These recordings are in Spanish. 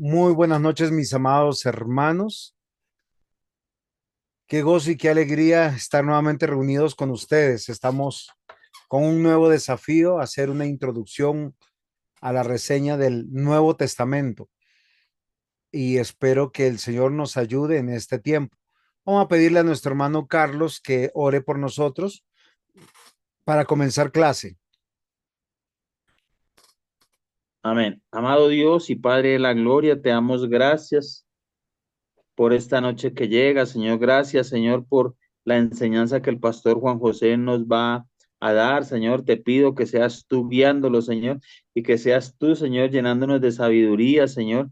Muy buenas noches, mis amados hermanos. Qué gozo y qué alegría estar nuevamente reunidos con ustedes. Estamos con un nuevo desafío, hacer una introducción a la reseña del Nuevo Testamento y espero que el Señor nos ayude en este tiempo. Vamos a pedirle a nuestro hermano Carlos que ore por nosotros para comenzar clase. Amén. Amado Dios y Padre de la Gloria, te damos gracias por esta noche que llega, Señor. Gracias, Señor, por la enseñanza que el pastor Juan José nos va a dar, Señor. Te pido que seas tú guiándolo, Señor, y que seas tú, Señor, llenándonos de sabiduría, Señor,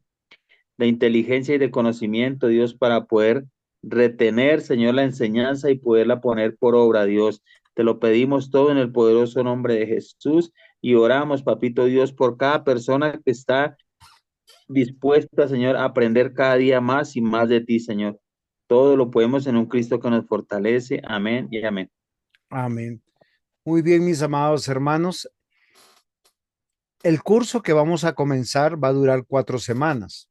de inteligencia y de conocimiento, Dios, para poder retener, Señor, la enseñanza y poderla poner por obra, Dios. Te lo pedimos todo en el poderoso nombre de Jesús y oramos, Papito Dios, por cada persona que está dispuesta, Señor, a aprender cada día más y más de ti, Señor. Todo lo podemos en un Cristo que nos fortalece. Amén y amén. Amén. Muy bien, mis amados hermanos. El curso que vamos a comenzar va a durar 4 semanas.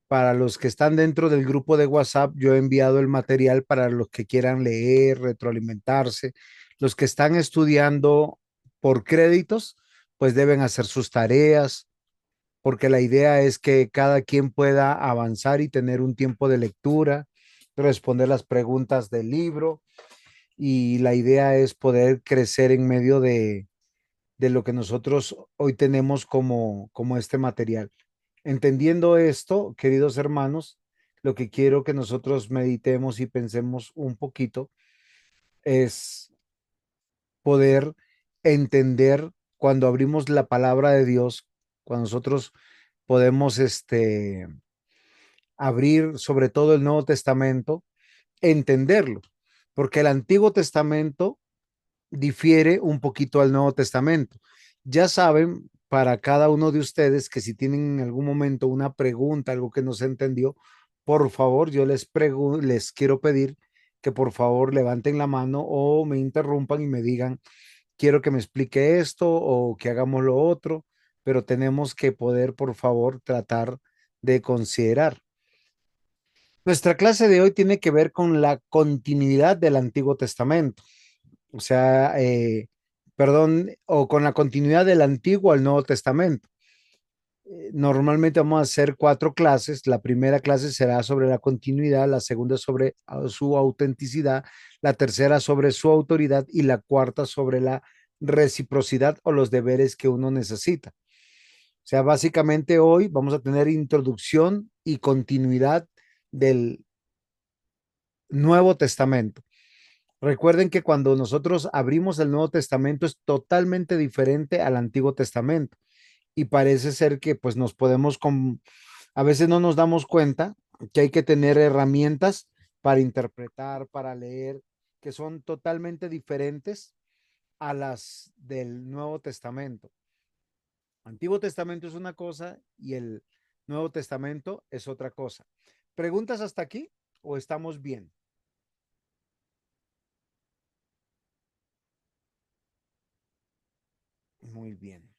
Para los que están dentro del grupo de WhatsApp, yo he enviado el material para los que quieran leer, retroalimentarse. Los que están estudiando por créditos, pues deben hacer sus tareas, porque la idea es que cada quien pueda avanzar y tener un tiempo de lectura, responder las preguntas del libro, y la idea es poder crecer en medio de lo que nosotros hoy tenemos como este material. Entendiendo esto, queridos hermanos, lo que quiero que nosotros meditemos y pensemos un poquito es poder entender cuando abrimos la palabra de Dios, cuando nosotros podemos abrir sobre todo el Nuevo Testamento, entenderlo, porque el Antiguo Testamento difiere un poquito al Nuevo Testamento. Ya saben, para cada uno de ustedes, que si tienen en algún momento una pregunta, algo que no se entendió, por favor, yo les quiero pedir que por favor levanten la mano o me interrumpan y me digan, quiero que me explique esto o que hagamos lo otro, pero tenemos que poder, por favor, tratar de considerar. Nuestra clase de hoy tiene que ver con la continuidad del Antiguo Testamento, o sea, perdón, o con la continuidad del Antiguo al Nuevo Testamento. Normalmente vamos a hacer 4 clases. La primera clase será sobre la continuidad, la segunda sobre su autenticidad, la tercera sobre su autoridad y la cuarta sobre la reciprocidad o los deberes que uno necesita. O sea, básicamente hoy vamos a tener introducción y continuidad del Nuevo Testamento. Recuerden que cuando nosotros abrimos el Nuevo Testamento es totalmente diferente al Antiguo Testamento y parece ser que pues nos a veces no nos damos cuenta que hay que tener herramientas para interpretar, para leer, que son totalmente diferentes a las del Nuevo Testamento. Antiguo Testamento es una cosa y el Nuevo Testamento es otra cosa. ¿Preguntas hasta aquí o estamos bien? Muy bien.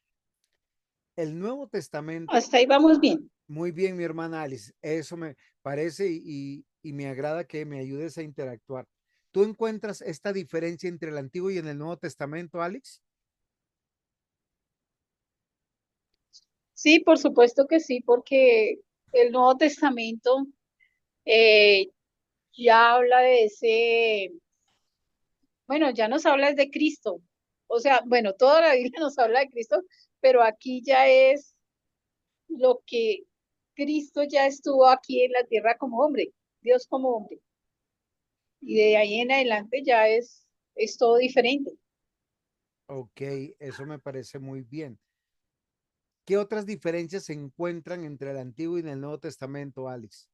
El Nuevo Testamento, Hasta ahí vamos bien. muy bien, mi hermana Alice, eso me parece y me agrada que me ayudes a interactuar. ¿Tú encuentras esta diferencia entre el Antiguo y en el Nuevo Testamento, Alex? Sí, por supuesto que sí, porque el Nuevo Testamento eh, ya habla de ese, bueno, ya nos habla de Cristo. O sea, bueno, toda la Biblia nos habla de Cristo, pero aquí ya es lo que Cristo ya estuvo aquí en la tierra como hombre, Dios como hombre. Y de ahí en adelante ya es todo diferente. Ok, eso me parece muy bien. ¿Qué otras diferencias se encuentran entre el Antiguo y el Nuevo Testamento, Alex?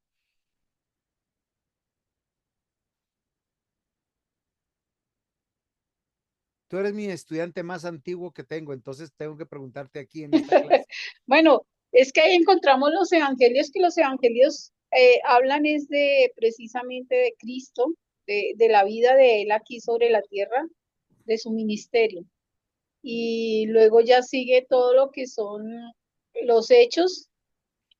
Tú eres mi estudiante más antiguo que tengo, entonces tengo que preguntarte aquí en esta clase. Bueno, es que ahí encontramos los evangelios, que los evangelios hablan es de precisamente de Cristo, de la vida de él aquí sobre la tierra, de su ministerio. Y luego ya sigue todo lo que son los hechos,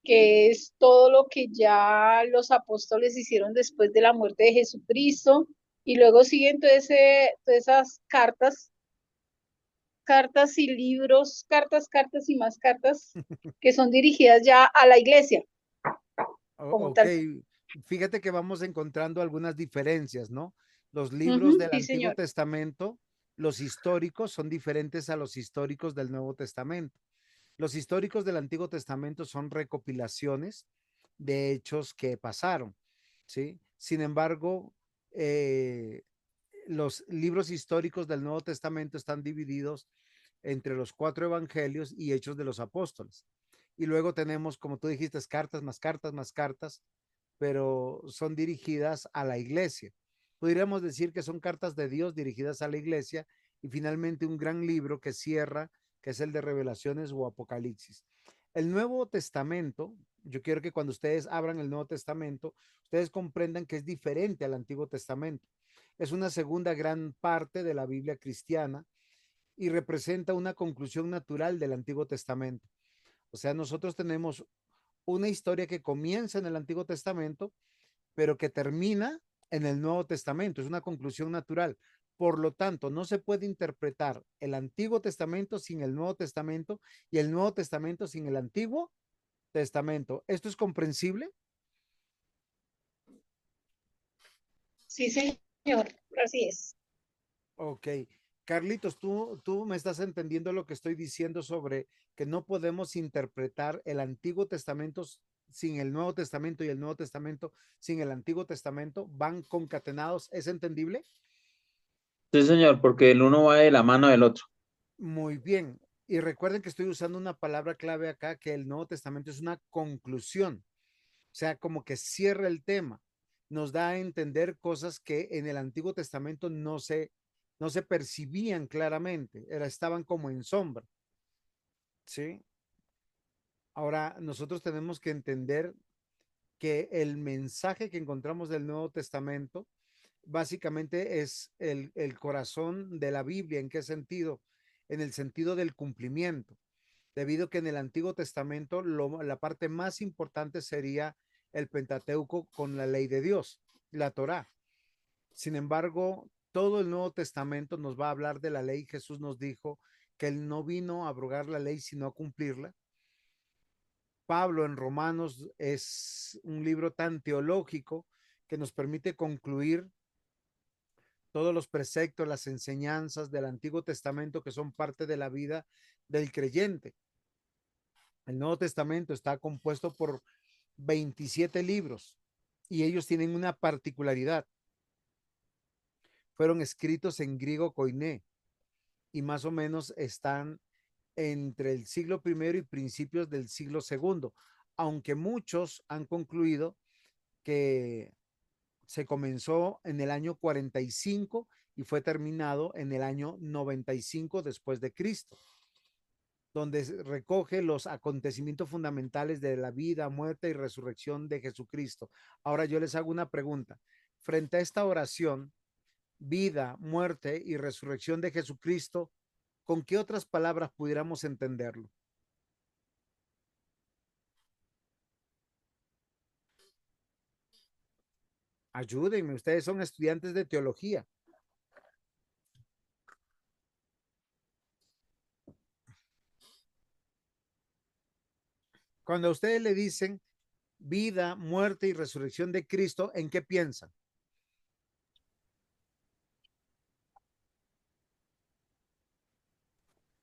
que es todo lo que ya los apóstoles hicieron después de la muerte de Jesucristo, y luego siguen todas esas cartas y libros, cartas y más cartas que son dirigidas ya a la iglesia como Ok, tal. fíjate que vamos encontrando algunas diferencias, ¿no? Los libros Ujú, del sí, Antiguo señor. Testamento, los históricos son diferentes a los históricos del Nuevo Testamento. Los históricos del Antiguo Testamento son recopilaciones de hechos que pasaron, ¿sí? Sin embargo, eh, los libros históricos del Nuevo Testamento están divididos entre los cuatro evangelios y hechos de los apóstoles. Y luego tenemos, como tú dijiste, cartas más cartas más cartas, pero son dirigidas a la iglesia. Podríamos decir que son cartas de Dios dirigidas a la iglesia y finalmente un gran libro que cierra, que es el de Revelaciones o Apocalipsis. El Nuevo Testamento, yo quiero que cuando ustedes abran el Nuevo Testamento, ustedes comprendan que es diferente al Antiguo Testamento. Es una segunda gran parte de la Biblia cristiana y representa una conclusión natural del Antiguo Testamento. O sea, nosotros tenemos una historia que comienza en el Antiguo Testamento, pero que termina en el Nuevo Testamento. Es una conclusión natural. Por lo tanto, no se puede interpretar el Antiguo Testamento sin el Nuevo Testamento y el Nuevo Testamento sin el Antiguo Testamento. ¿Esto es comprensible? Sí, señor, así es. Ok. Carlitos, tú me estás entendiendo lo que estoy diciendo sobre que no podemos interpretar el Antiguo Testamento sin el Nuevo Testamento y el Nuevo Testamento sin el Antiguo Testamento. Van concatenados. ¿Es entendible? Sí, señor, porque el uno va de la mano del otro. Muy bien. Y recuerden que estoy usando una palabra clave acá, que el Nuevo Testamento es una conclusión, o sea, como que cierra el tema. Nos da a entender cosas que en el Antiguo Testamento no se percibían claramente, estaban como en sombra, ¿sí? Ahora, nosotros tenemos que entender que el mensaje que encontramos del Nuevo Testamento básicamente es el corazón de la Biblia. ¿En qué sentido? En el sentido del cumplimiento, debido a que en el Antiguo Testamento la parte más importante sería el Pentateuco con la ley de Dios, la Torá. Sin embargo, todo el Nuevo Testamento nos va a hablar de la ley. Jesús nos dijo que él no vino a abrogar la ley, sino a cumplirla. Pablo en Romanos es un libro tan teológico que nos permite concluir todos los preceptos, las enseñanzas del Antiguo Testamento que son parte de la vida del creyente. El Nuevo Testamento está compuesto por 27 libros y ellos tienen una particularidad. Fueron escritos en griego koiné y más o menos están entre el siglo primero y principios del siglo segundo, aunque muchos han concluido que se comenzó en el año 45 y fue terminado en el año 95 después de Cristo, donde recoge los acontecimientos fundamentales de la vida, muerte y resurrección de Jesucristo. Ahora yo les hago una pregunta. Frente a esta oración, vida, muerte y resurrección de Jesucristo, ¿con qué otras palabras pudiéramos entenderlo? Ayúdenme, ustedes son estudiantes de teología. Cuando a ustedes le dicen vida, muerte y resurrección de Cristo, ¿en qué piensan?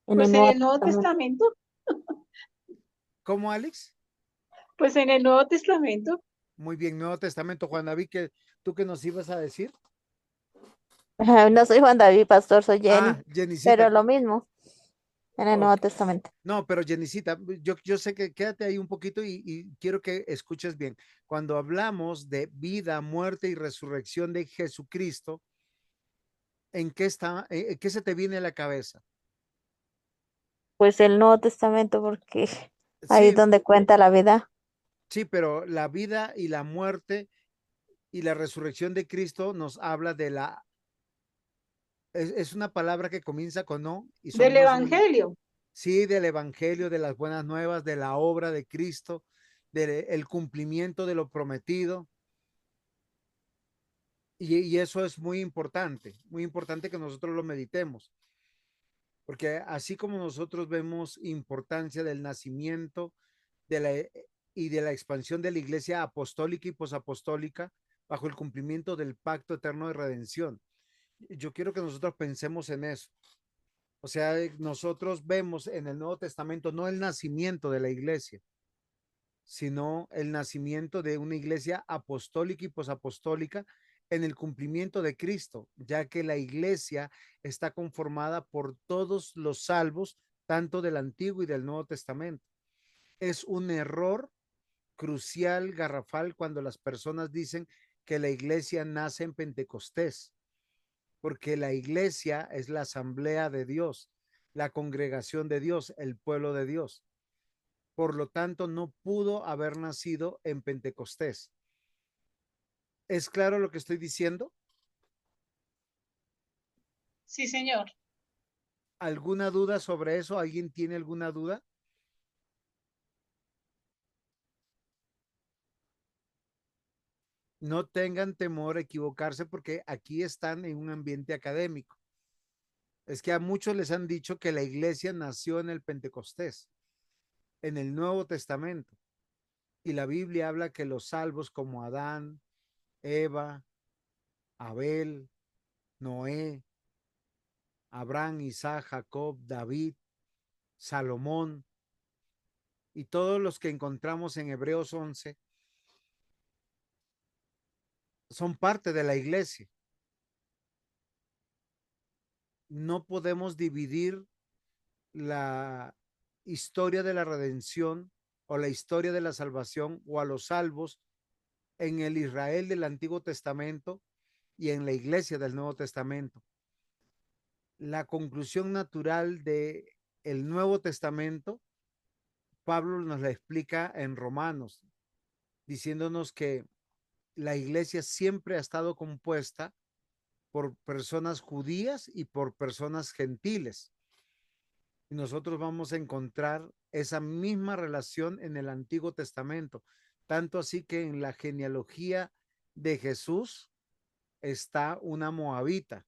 En el Pues en Nuevo el Nuevo Testamento. Testamento, ¿Cómo, Alex? pues en el Nuevo Testamento, Muy bien, Nuevo Testamento. Juan David, ¿tú qué nos ibas a decir? No soy Juan David, pastor, soy Ah, Jenny, Jenicita. pero lo mismo en el Nuevo Ok. Testamento. No, pero Jenicita, yo sé que quédate ahí un poquito y quiero que escuches bien. Cuando hablamos de vida, muerte y resurrección de Jesucristo, ¿en qué está, qué se te viene a la cabeza? Pues el Nuevo Testamento, porque ahí es Sí, donde cuenta la vida. sí, pero la vida y la muerte y la resurrección de Cristo nos habla de es una palabra que comienza con no y son del dos, Evangelio. sí, del evangelio, de las buenas nuevas, de la obra de Cristo, del cumplimiento de lo prometido. Y eso es muy importante que nosotros lo meditemos, porque así como nosotros vemos importancia del nacimiento de la, y de la expansión de la iglesia apostólica y posapostólica bajo el cumplimiento del pacto eterno de redención, yo quiero que nosotros pensemos en eso. O sea, nosotros vemos en el Nuevo Testamento no el nacimiento de la iglesia, sino el nacimiento de una iglesia apostólica y posapostólica en el cumplimiento de Cristo, ya que la iglesia está conformada por todos los salvos, tanto del Antiguo y del Nuevo Testamento. Es un error crucial, garrafal, cuando las personas dicen que la iglesia nace en Pentecostés, porque la iglesia es la asamblea de Dios, la congregación de Dios, el pueblo de Dios. Por lo tanto, no pudo haber nacido en Pentecostés. ¿Es claro lo que estoy diciendo? Sí, señor. ¿Alguna duda sobre eso? ¿Alguien tiene alguna duda? No tengan temor a equivocarse porque aquí están en un ambiente académico. Es que a muchos les han dicho que la iglesia nació en el Pentecostés, en el Nuevo Testamento. Y la Biblia habla que los salvos como Adán, Eva, Abel, Noé, Abraham, Isaac, Jacob, David, Salomón y todos los que encontramos en Hebreos 11 son parte de la iglesia. No podemos dividir la historia de la redención o la historia de la salvación o a los salvos en el Israel del Antiguo Testamento y en la iglesia del Nuevo Testamento. La conclusión natural de el Nuevo Testamento, Pablo nos la explica en Romanos, diciéndonos que la iglesia siempre ha estado compuesta por personas judías y por personas gentiles. Y nosotros vamos a encontrar esa misma relación en el Antiguo Testamento, tanto así que en la genealogía de Jesús está una moabita.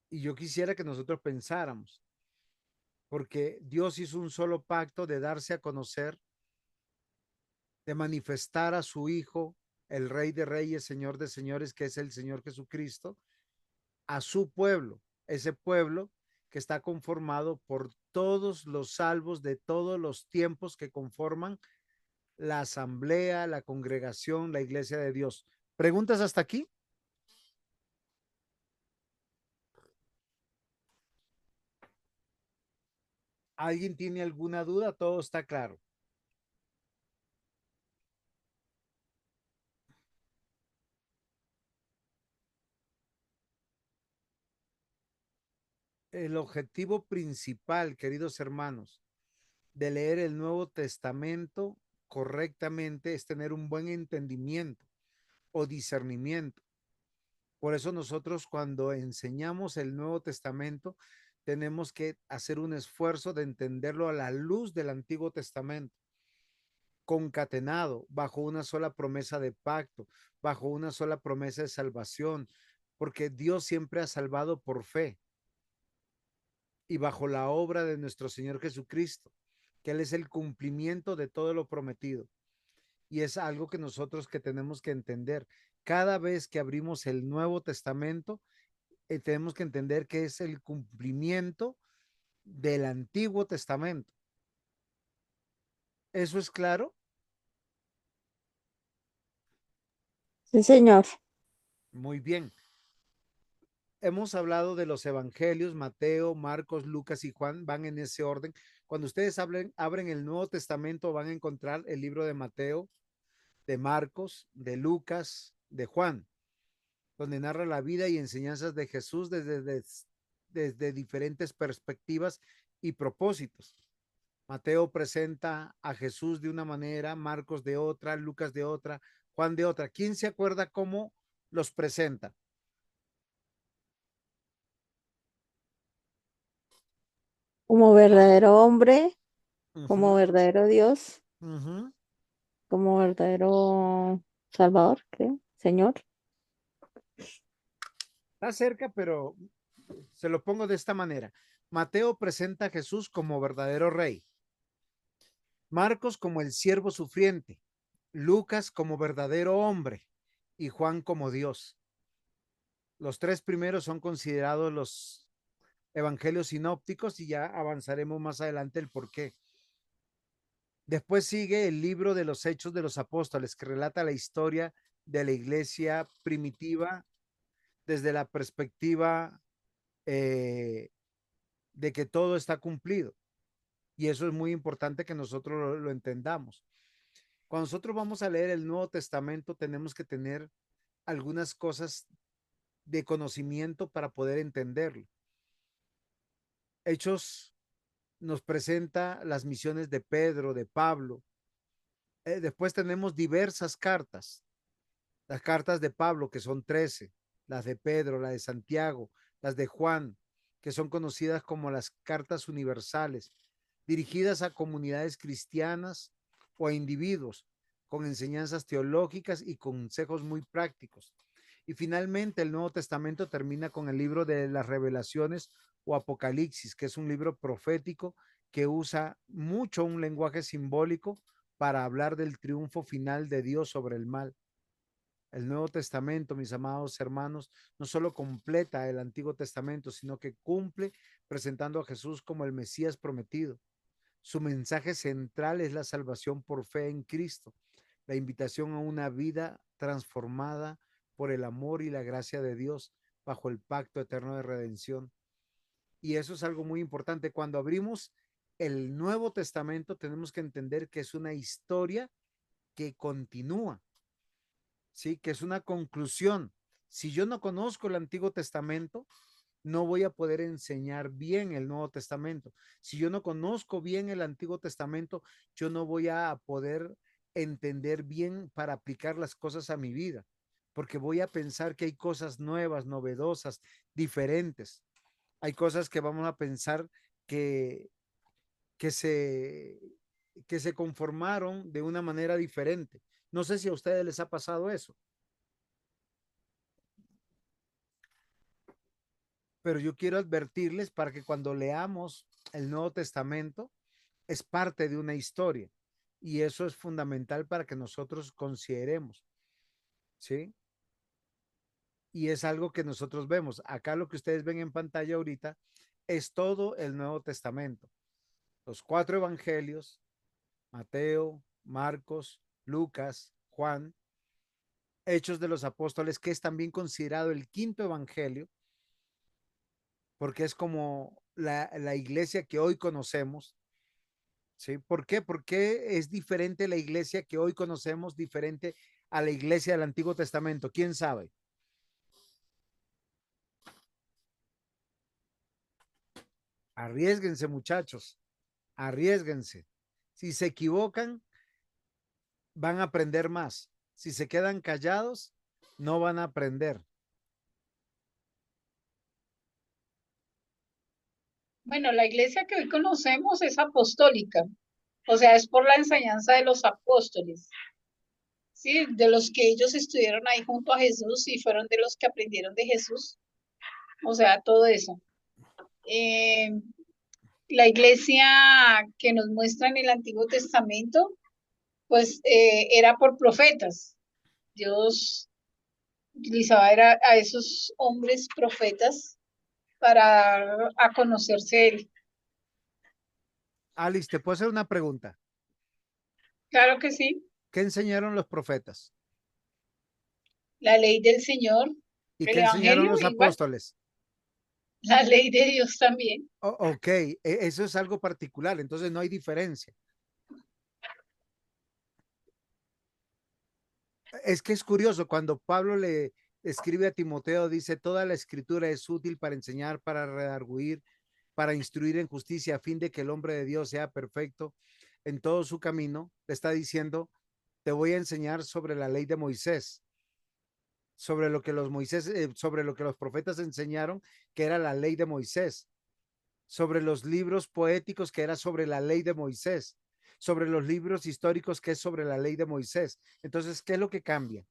Y yo quisiera que nosotros pensáramos, porque Dios hizo un solo pacto de darse a conocer, de manifestar a su Hijo, el Rey de Reyes, Señor de Señores, que es el Señor Jesucristo, a su pueblo, ese pueblo que está conformado por todos los salvos de todos los tiempos que conforman la asamblea, la congregación, la iglesia de Dios. ¿Preguntas hasta aquí? ¿Alguien tiene alguna duda? Todo está claro. El objetivo principal, queridos hermanos, de leer el Nuevo Testamento correctamente es tener un buen entendimiento o discernimiento. Por eso nosotros cuando enseñamos el Nuevo Testamento tenemos que hacer un esfuerzo de entenderlo a la luz del Antiguo Testamento, concatenado bajo una sola promesa de pacto, bajo una sola promesa de salvación, porque Dios siempre ha salvado por fe y bajo la obra de nuestro Señor Jesucristo, que Él es el cumplimiento de todo lo prometido. Y es algo que nosotros que tenemos que entender. Cada vez que abrimos el Nuevo Testamento, tenemos que entender que es el cumplimiento del Antiguo Testamento. ¿Eso es claro? Sí, señor. Muy bien. Hemos hablado de los evangelios, Mateo, Marcos, Lucas y Juan, van en ese orden. Cuando ustedes abren el Nuevo Testamento, van a encontrar el libro de Mateo, de Marcos, de Lucas, de Juan, donde narra la vida y enseñanzas de Jesús desde diferentes perspectivas y propósitos. Mateo presenta a Jesús de una manera, Marcos de otra, Lucas de otra, Juan de otra. ¿Quién se acuerda cómo los presenta? como verdadero hombre, como Ujú, verdadero Dios, ujú. como verdadero Salvador, creo, Señor. Está cerca, pero se lo pongo de esta manera. Mateo presenta a Jesús como verdadero rey, Marcos como el siervo sufriente, Lucas como verdadero hombre y Juan como Dios. Los tres primeros son considerados los evangelios sinópticos y ya avanzaremos más adelante el por qué. Después sigue el libro de los Hechos de los Apóstoles, que relata la historia de la iglesia primitiva desde la perspectiva de que todo está cumplido. Y eso es muy importante que nosotros lo entendamos. Cuando nosotros vamos a leer el Nuevo Testamento, tenemos que tener algunas cosas de conocimiento para poder entenderlo. Hechos nos presenta las misiones de Pedro, de Pablo. Después tenemos diversas cartas. Las cartas de Pablo, que son 13, las de Pedro, la de Santiago, las de Juan, que son conocidas como las cartas universales, dirigidas a comunidades cristianas o a individuos, con enseñanzas teológicas y consejos muy prácticos. Y finalmente el Nuevo Testamento termina con el libro de las revelaciones o Apocalipsis, que es un libro profético que usa mucho un lenguaje simbólico para hablar del triunfo final de Dios sobre el mal. El Nuevo Testamento, mis amados hermanos, no solo completa el Antiguo Testamento, sino que cumple presentando a Jesús como el Mesías prometido. Su mensaje central es la salvación por fe en Cristo, la invitación a una vida transformada por el amor y la gracia de Dios bajo el pacto eterno de redención. Y eso es algo muy importante. Cuando abrimos el Nuevo Testamento, tenemos que entender que es una historia que continúa, ¿sí? Que es una conclusión. Si yo no conozco el Antiguo Testamento, no voy a poder enseñar bien el Nuevo Testamento. Si yo no conozco bien el Antiguo Testamento, yo no voy a poder entender bien para aplicar las cosas a mi vida, porque voy a pensar que hay cosas nuevas, novedosas, diferentes. Hay cosas que vamos a pensar que, que, se, que se conformaron de una manera diferente. No sé si a ustedes les ha pasado eso. Pero yo quiero advertirles para que cuando leamos el Nuevo Testamento es parte de una historia y eso es fundamental para que nosotros consideremos, ¿sí? Y es algo que nosotros vemos. Acá lo que ustedes ven en pantalla ahorita es todo el Nuevo Testamento. Los cuatro evangelios, Mateo, Marcos, Lucas, Juan, Hechos de los Apóstoles, que es también considerado el quinto evangelio, porque es como la iglesia que hoy conocemos. ¿Sí? ¿Por qué? ¿Por qué es diferente la iglesia que hoy conocemos, diferente a la iglesia del Antiguo Testamento? ¿Quién sabe? Arriesguense, muchachos, arriesguense. Si se equivocan, van a aprender más. Si se quedan callados, no van a aprender. Bueno, la iglesia que hoy conocemos es apostólica, o sea, es por la enseñanza de los apóstoles, ¿sí? De los que ellos estuvieron ahí junto a Jesús y fueron de los que aprendieron de Jesús, o sea, todo eso. Eh, la iglesia que nos muestra en el Antiguo Testamento, pues era por profetas. Dios utilizaba a esos hombres profetas para dar a conocerse él. Alice, ¿te puedo hacer una pregunta? Claro que sí, ¿Qué enseñaron los profetas? la ley del Señor, ¿Y el qué enseñaron Evangelio, los igual, apóstoles? la ley de Dios también. Ok, eso es algo particular, entonces no hay diferencia. Es que es curioso, cuando Pablo le escribe a Timoteo, dice, toda la escritura es útil para enseñar, para redarguir, para instruir en justicia, a fin de que el hombre de Dios sea perfecto en todo su camino. Le está diciendo, te voy a enseñar sobre la ley de Moisés, sobre lo que los Moisés, sobre lo que los profetas enseñaron, que era la ley de Moisés, sobre los libros poéticos que era sobre la ley de Moisés, sobre los libros históricos que es sobre la ley de Moisés. Entonces, ¿qué es lo que cambia?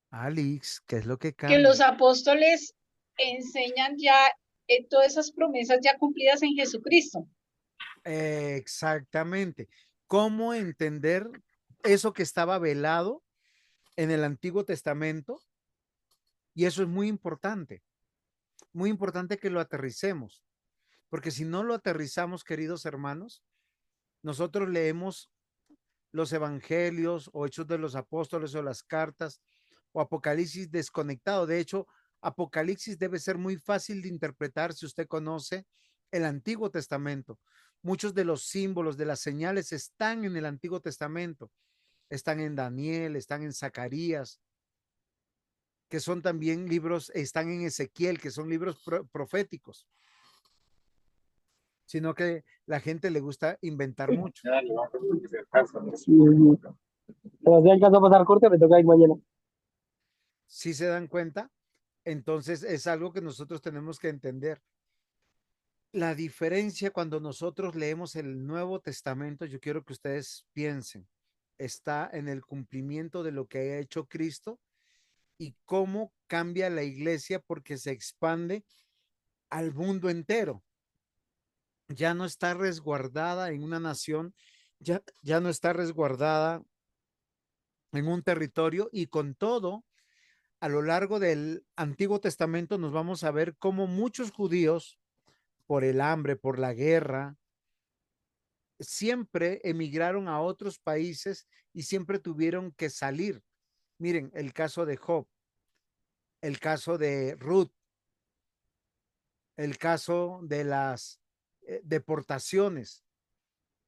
Alix, ¿qué es lo que Que cambia? los apóstoles enseñan ya todas esas promesas ya cumplidas en Jesucristo. Exactamente. ¿Cómo entender eso que estaba velado en el Antiguo Testamento? Y eso es muy importante que lo aterricemos, porque si no lo aterrizamos, queridos hermanos, nosotros leemos los evangelios o hechos de los apóstoles o las cartas o Apocalipsis desconectado. De hecho, Apocalipsis debe ser muy fácil de interpretar si usted conoce el Antiguo Testamento. Muchos de los símbolos, de las señales están en el Antiguo Testamento. Están en Daniel, están en Zacarías, que son también libros, están en Ezequiel, que son libros proféticos, sino que la gente le gusta inventar mucho. Sí, pero si alcanza a pasar corte, me toca ir mañana. Si se dan cuenta, entonces es algo que nosotros tenemos que entender. La diferencia cuando nosotros leemos el Nuevo Testamento, yo quiero que ustedes piensen, está en el cumplimiento de lo que ha hecho Cristo y cómo cambia la iglesia porque se expande al mundo entero. Ya no está resguardada en una nación, ya no está resguardada en un territorio y con todo, a lo largo del Antiguo Testamento nos vamos a ver cómo muchos judíos, por el hambre, por la guerra, siempre emigraron a otros países y siempre tuvieron que salir. Miren, el caso de Job, el caso de Ruth, el caso de las deportaciones.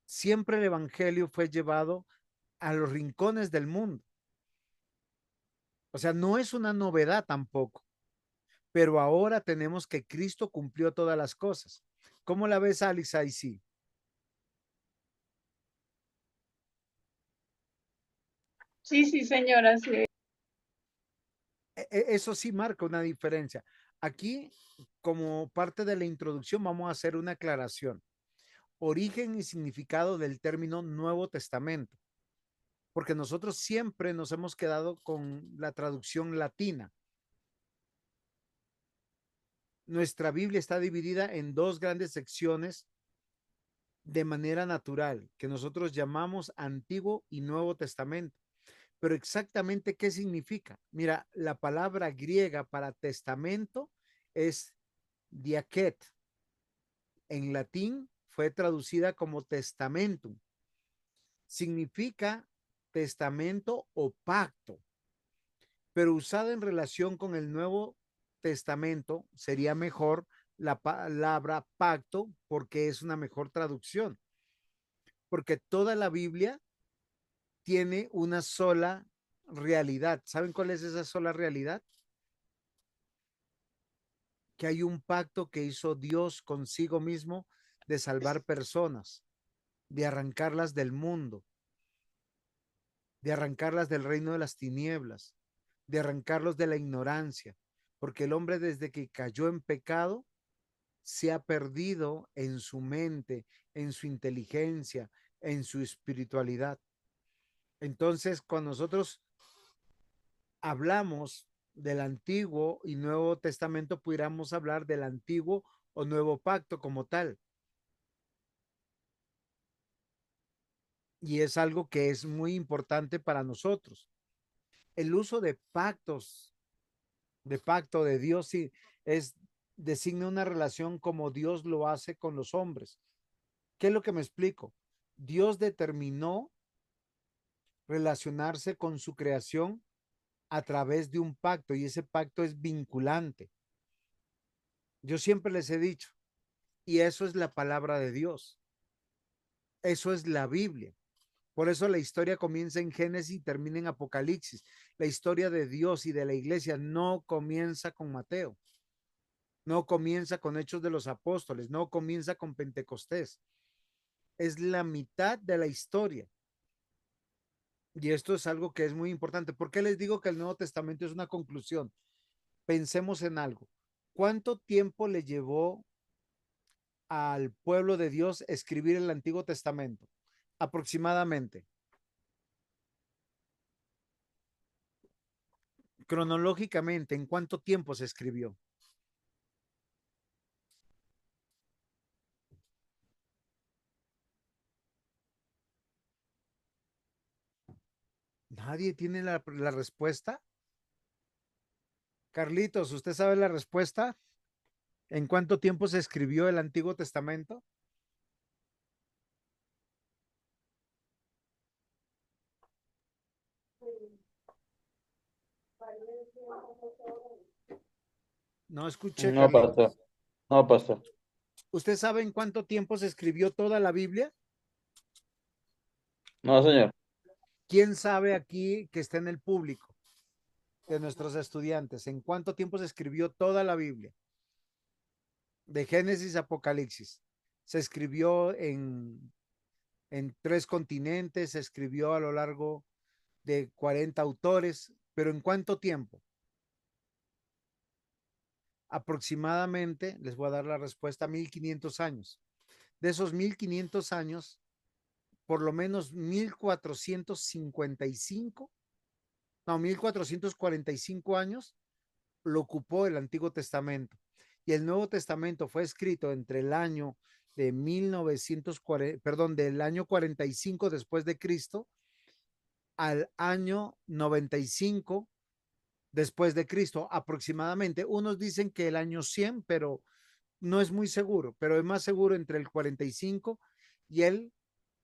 Siempre el Evangelio fue llevado a los rincones del mundo. O sea, no es una novedad tampoco, pero ahora tenemos que Cristo cumplió todas las cosas. ¿Cómo la ves, Alice? Ahí sí. Sí, sí, señora, sí. Eso sí marca una diferencia. Aquí, como parte de la introducción, vamos a hacer una aclaración. Origen y significado del término Nuevo Testamento, porque nosotros siempre nos hemos quedado con la traducción latina. Nuestra Biblia está dividida en dos grandes secciones de manera natural, que nosotros llamamos Antiguo y Nuevo Testamento. Pero exactamente qué significa. Mira, la palabra griega para testamento es diaquet. En latín fue traducida como testamentum. Significa testamento o pacto, pero usada en relación con el Nuevo Testamento sería mejor la palabra pacto porque es una mejor traducción, porque toda la Biblia tiene una sola realidad. ¿Saben cuál es esa sola realidad? Que hay un pacto que hizo Dios consigo mismo de salvar personas, de arrancarlas del mundo, de arrancarlas del reino de las tinieblas, de arrancarlos de la ignorancia, porque el hombre desde que cayó en pecado se ha perdido en su mente, en su inteligencia, en su espiritualidad. Entonces, cuando nosotros hablamos del Antiguo y Nuevo Testamento, pudiéramos hablar del Antiguo o Nuevo Pacto como tal. Y es algo que es muy importante para nosotros. El uso de pactos, de pacto de Dios, sí, es designa una relación como Dios lo hace con los hombres. ¿Qué es lo que me explico? Dios determinó relacionarse con su creación a través de un pacto y ese pacto es vinculante. Yo siempre les he dicho, y eso es la palabra de Dios, eso es la Biblia. Por eso la historia comienza en Génesis y termina en Apocalipsis. La historia de Dios y de la iglesia no comienza con Mateo, no comienza con Hechos de los Apóstoles, no comienza con Pentecostés. Es la mitad de la historia. Y esto es algo que es muy importante. ¿Por qué les digo que el Nuevo Testamento es una conclusión? Pensemos en algo. ¿Cuánto tiempo le llevó al pueblo de Dios escribir el Antiguo Testamento? Aproximadamente. Cronológicamente, ¿en cuánto tiempo se escribió? ¿Nadie tiene la respuesta? Carlitos, ¿usted sabe la respuesta? ¿En cuánto tiempo se escribió el Antiguo Testamento? No escuché, No, pastor. Carlitos. No, pastor. ¿Usted sabe en cuánto tiempo se escribió toda la Biblia? No, señor. ¿Quién sabe aquí que está en el público de nuestros estudiantes? ¿En cuánto tiempo se escribió toda la Biblia? De Génesis a Apocalipsis. Se escribió en 3 continentes, se escribió a lo largo de 40 autores, pero ¿en cuánto tiempo? Aproximadamente, les voy a dar la respuesta, 1500 años. De esos 1500 años, por lo menos 1455, no, 1445 años lo ocupó el Antiguo Testamento. Y el Nuevo Testamento fue escrito entre el año de 1940, perdón, del año 45 después de Cristo al año 95 después de Cristo, aproximadamente. Unos dicen que el año 100, pero no es muy seguro, pero es más seguro entre el 45 y el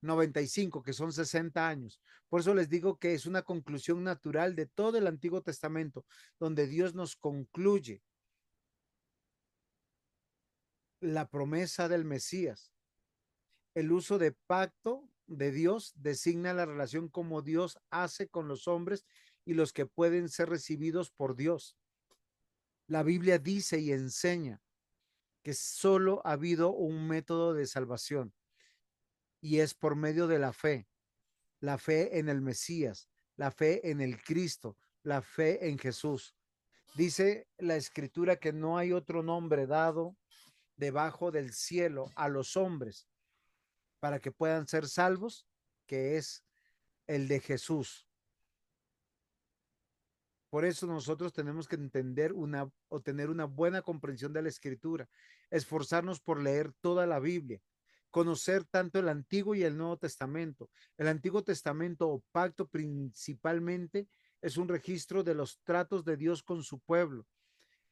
95, que son 60 años. Por eso les digo que es una conclusión natural de todo el Antiguo Testamento, donde Dios nos concluye la promesa del Mesías. El uso de pacto de Dios designa la relación como Dios hace con los hombres y los que pueden ser recibidos por Dios. La Biblia dice y enseña que solo ha habido un método de salvación y es por medio de la fe en el Mesías, la fe en el Cristo, la fe en Jesús. Dice la escritura que no hay otro nombre dado debajo del cielo a los hombres para que puedan ser salvos, que es el de Jesús. Por eso nosotros tenemos que entender o tener una buena comprensión de la escritura, esforzarnos por leer toda la Biblia, conocer tanto el Antiguo y el Nuevo Testamento. El Antiguo Testamento o pacto principalmente es un registro de los tratos de Dios con su pueblo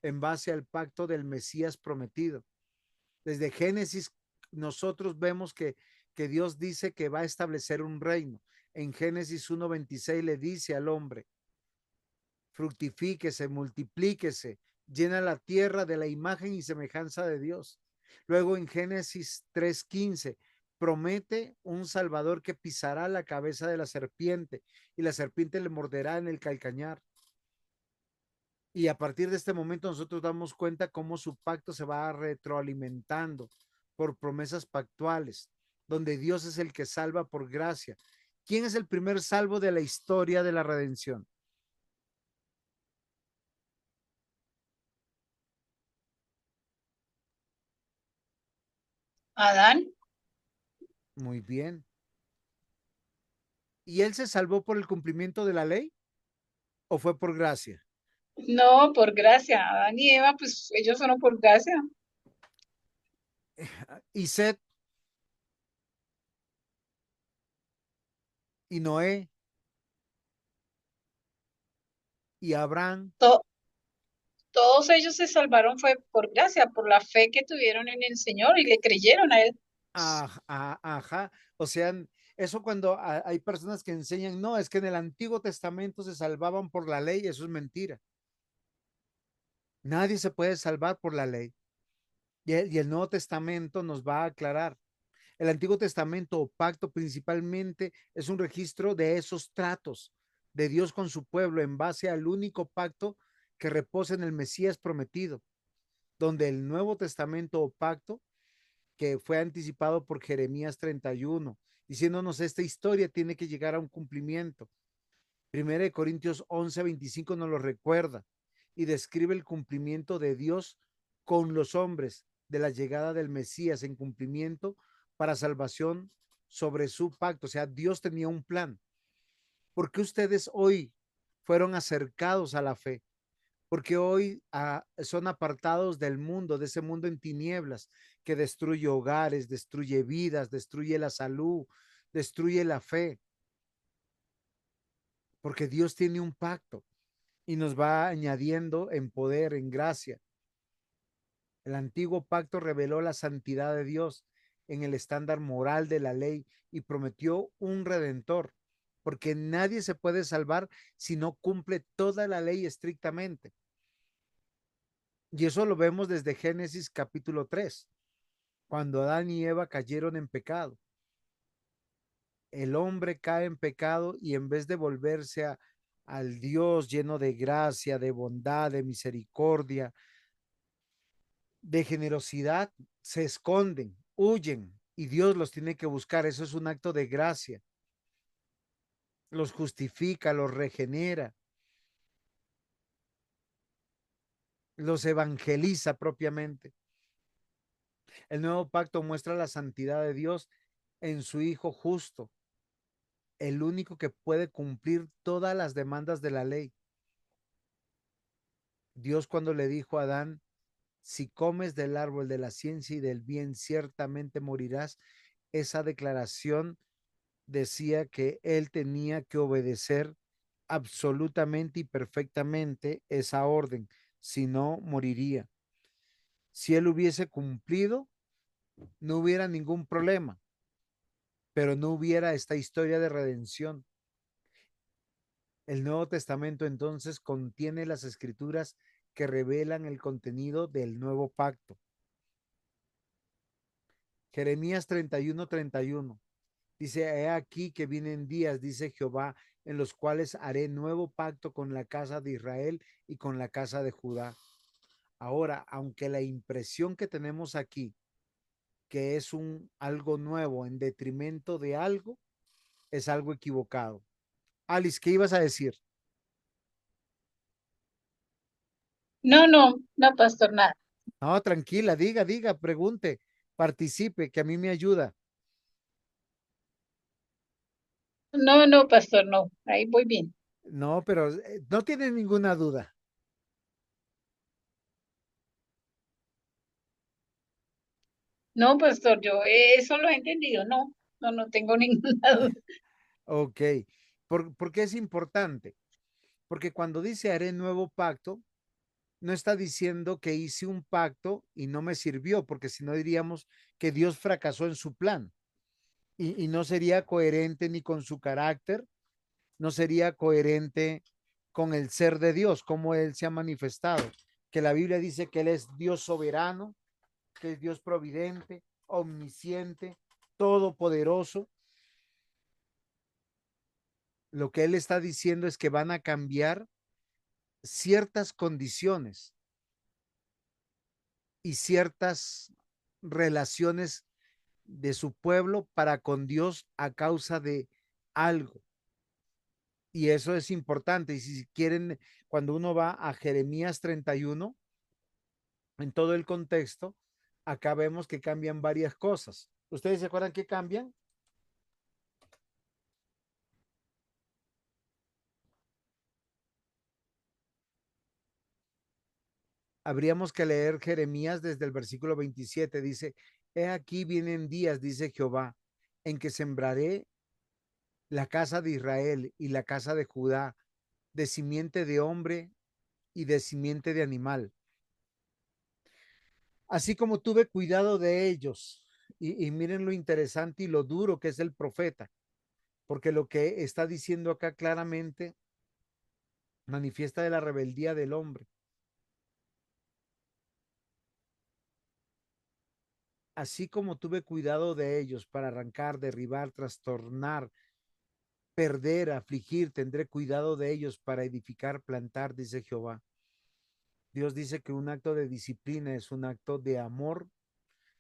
en base al pacto del Mesías prometido. Desde Génesis nosotros vemos que Dios dice que va a establecer un reino. En Génesis 1:26 le dice al hombre, fructifíquese, multiplíquese, llena la tierra de la imagen y semejanza de Dios. Luego en Génesis 3:15 promete un Salvador que pisará la cabeza de la serpiente y la serpiente le morderá en el calcañar. Y a partir de este momento nosotros damos cuenta cómo su pacto se va retroalimentando por promesas pactuales, donde Dios es el que salva por gracia. ¿Quién es el primer salvo de la historia de la redención? Adán. Muy bien. ¿Y él se salvó por el cumplimiento de la ley o fue por gracia? No, por gracia. Adán y Eva, pues ellos fueron por gracia. Y Seth y Noé y Abraham. To- Todos ellos se salvaron fue por gracia, por la fe que tuvieron en el Señor y le creyeron a Él. Ajá. O sea, eso cuando hay personas que enseñan, no, es que en el Antiguo Testamento se salvaban por la ley, eso es mentira. Nadie se puede salvar por la ley. Y el Nuevo Testamento nos va a aclarar. El Antiguo Testamento o pacto principalmente es un registro de esos tratos de Dios con su pueblo en base al único pacto que reposa en el Mesías prometido, donde el Nuevo Testamento o pacto que fue anticipado por Jeremías 31, diciéndonos esta historia tiene que llegar a un cumplimiento. Primera de Corintios 11:25 nos lo recuerda. y describe el cumplimiento de Dios con los hombres de la llegada del Mesías en cumplimiento para salvación sobre su pacto. O sea, Dios tenía un plan. ¿Por qué ustedes hoy fueron acercados a la fe? Porque hoy son apartados del mundo, de ese mundo en tinieblas que destruye hogares, destruye vidas, destruye la salud, destruye la fe, porque Dios tiene un pacto y nos va añadiendo en poder, en gracia. El antiguo pacto reveló la santidad de Dios en el estándar moral de la ley y prometió un redentor, porque nadie se puede salvar si no cumple toda la ley estrictamente. Y eso lo vemos desde Génesis capítulo 3, cuando Adán y Eva cayeron en pecado. El hombre cae en pecado y en vez de volverse al Dios lleno de gracia, de bondad, de misericordia, de generosidad, se esconden, huyen y Dios los tiene que buscar. Eso es un acto de gracia. Los justifica, los regenera, los evangeliza propiamente. El nuevo pacto muestra la santidad de Dios en su Hijo justo, el único que puede cumplir todas las demandas de la ley. Dios cuando le dijo a Adán, si comes del árbol de la ciencia y del bien, ciertamente morirás, esa declaración decía que él tenía que obedecer absolutamente y perfectamente esa orden, si no moriría. Si él hubiese cumplido, no hubiera ningún problema, pero no hubiera esta historia de redención. El Nuevo Testamento entonces contiene las escrituras que revelan el contenido del nuevo pacto. Jeremías 31:31 dice, he aquí que vienen días, dice Jehová, en los cuales haré nuevo pacto con la casa de Israel y con la casa de Judá. Ahora, aunque la impresión que tenemos aquí, que es algo nuevo en detrimento de algo, es algo equivocado. Alice, ¿qué ibas a decir? No, no, no, pastor, nada. No, tranquila, diga, pregunte, participe, que a mí me ayuda. No, no, pastor, no. Ahí voy bien. No, pero no tiene ninguna duda. No, pastor, yo eso lo he entendido. No, no, no tengo ninguna duda. Ok. ¿Por qué es importante? Porque cuando dice haré nuevo pacto, no está diciendo que hice un pacto y no me sirvió, porque si no diríamos que Dios fracasó en su plan y no sería coherente ni con su carácter, no sería coherente con el ser de Dios, como Él se ha manifestado, que la Biblia dice que Él es Dios soberano, que es Dios providente, omnisciente, todopoderoso. Lo que Él está diciendo es que van a cambiar ciertas condiciones y ciertas relaciones de su pueblo para con Dios a causa de algo. Y eso es importante. Y si quieren, cuando uno va a Jeremías 31, en todo el contexto, acá vemos que cambian varias cosas. ¿Ustedes se acuerdan que cambian? Habríamos que leer Jeremías desde el versículo 27. Dice, he aquí vienen días, dice Jehová, en que sembraré la casa de Israel y la casa de Judá de simiente de hombre y de simiente de animal. Así como tuve cuidado de ellos. Y miren lo interesante y lo duro que es el profeta, porque lo que está diciendo acá claramente manifiesta de la rebeldía del hombre. Así como tuve cuidado de ellos para arrancar, derribar, trastornar, perder, afligir, tendré cuidado de ellos para edificar, plantar, dice Jehová. Dios dice que un acto de disciplina es un acto de amor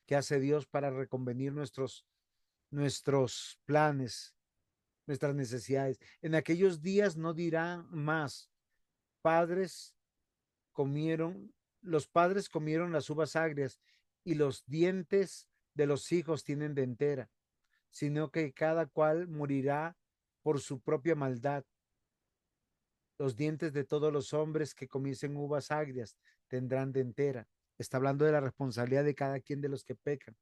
que hace Dios para reconvenir nuestros planes, nuestras necesidades. En aquellos días no dirán más, padres comieron, los padres comieron las uvas agrias y los dientes de los hijos tienen dentera, sino que cada cual morirá por su propia maldad. Los dientes de todos los hombres que comiesen uvas agrias tendrán dentera. Está hablando de la responsabilidad de cada quien de los que pecan.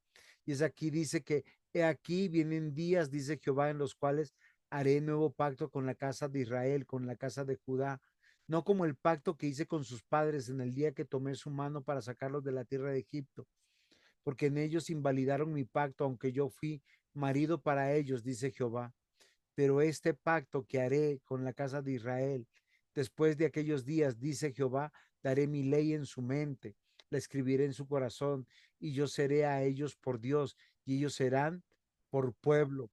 Y es aquí, dice que he aquí vienen días, dice Jehová, en los cuales haré nuevo pacto con la casa de Israel, con la casa de Judá, no como el pacto que hice con sus padres en el día que tomé su mano para sacarlos de la tierra de Egipto, porque en ellos invalidaron mi pacto, aunque yo fui marido para ellos, dice Jehová. Pero este pacto que haré con la casa de Israel, después de aquellos días, dice Jehová, daré mi ley en su mente, la escribiré en su corazón, y yo seré a ellos por Dios, y ellos serán por pueblo.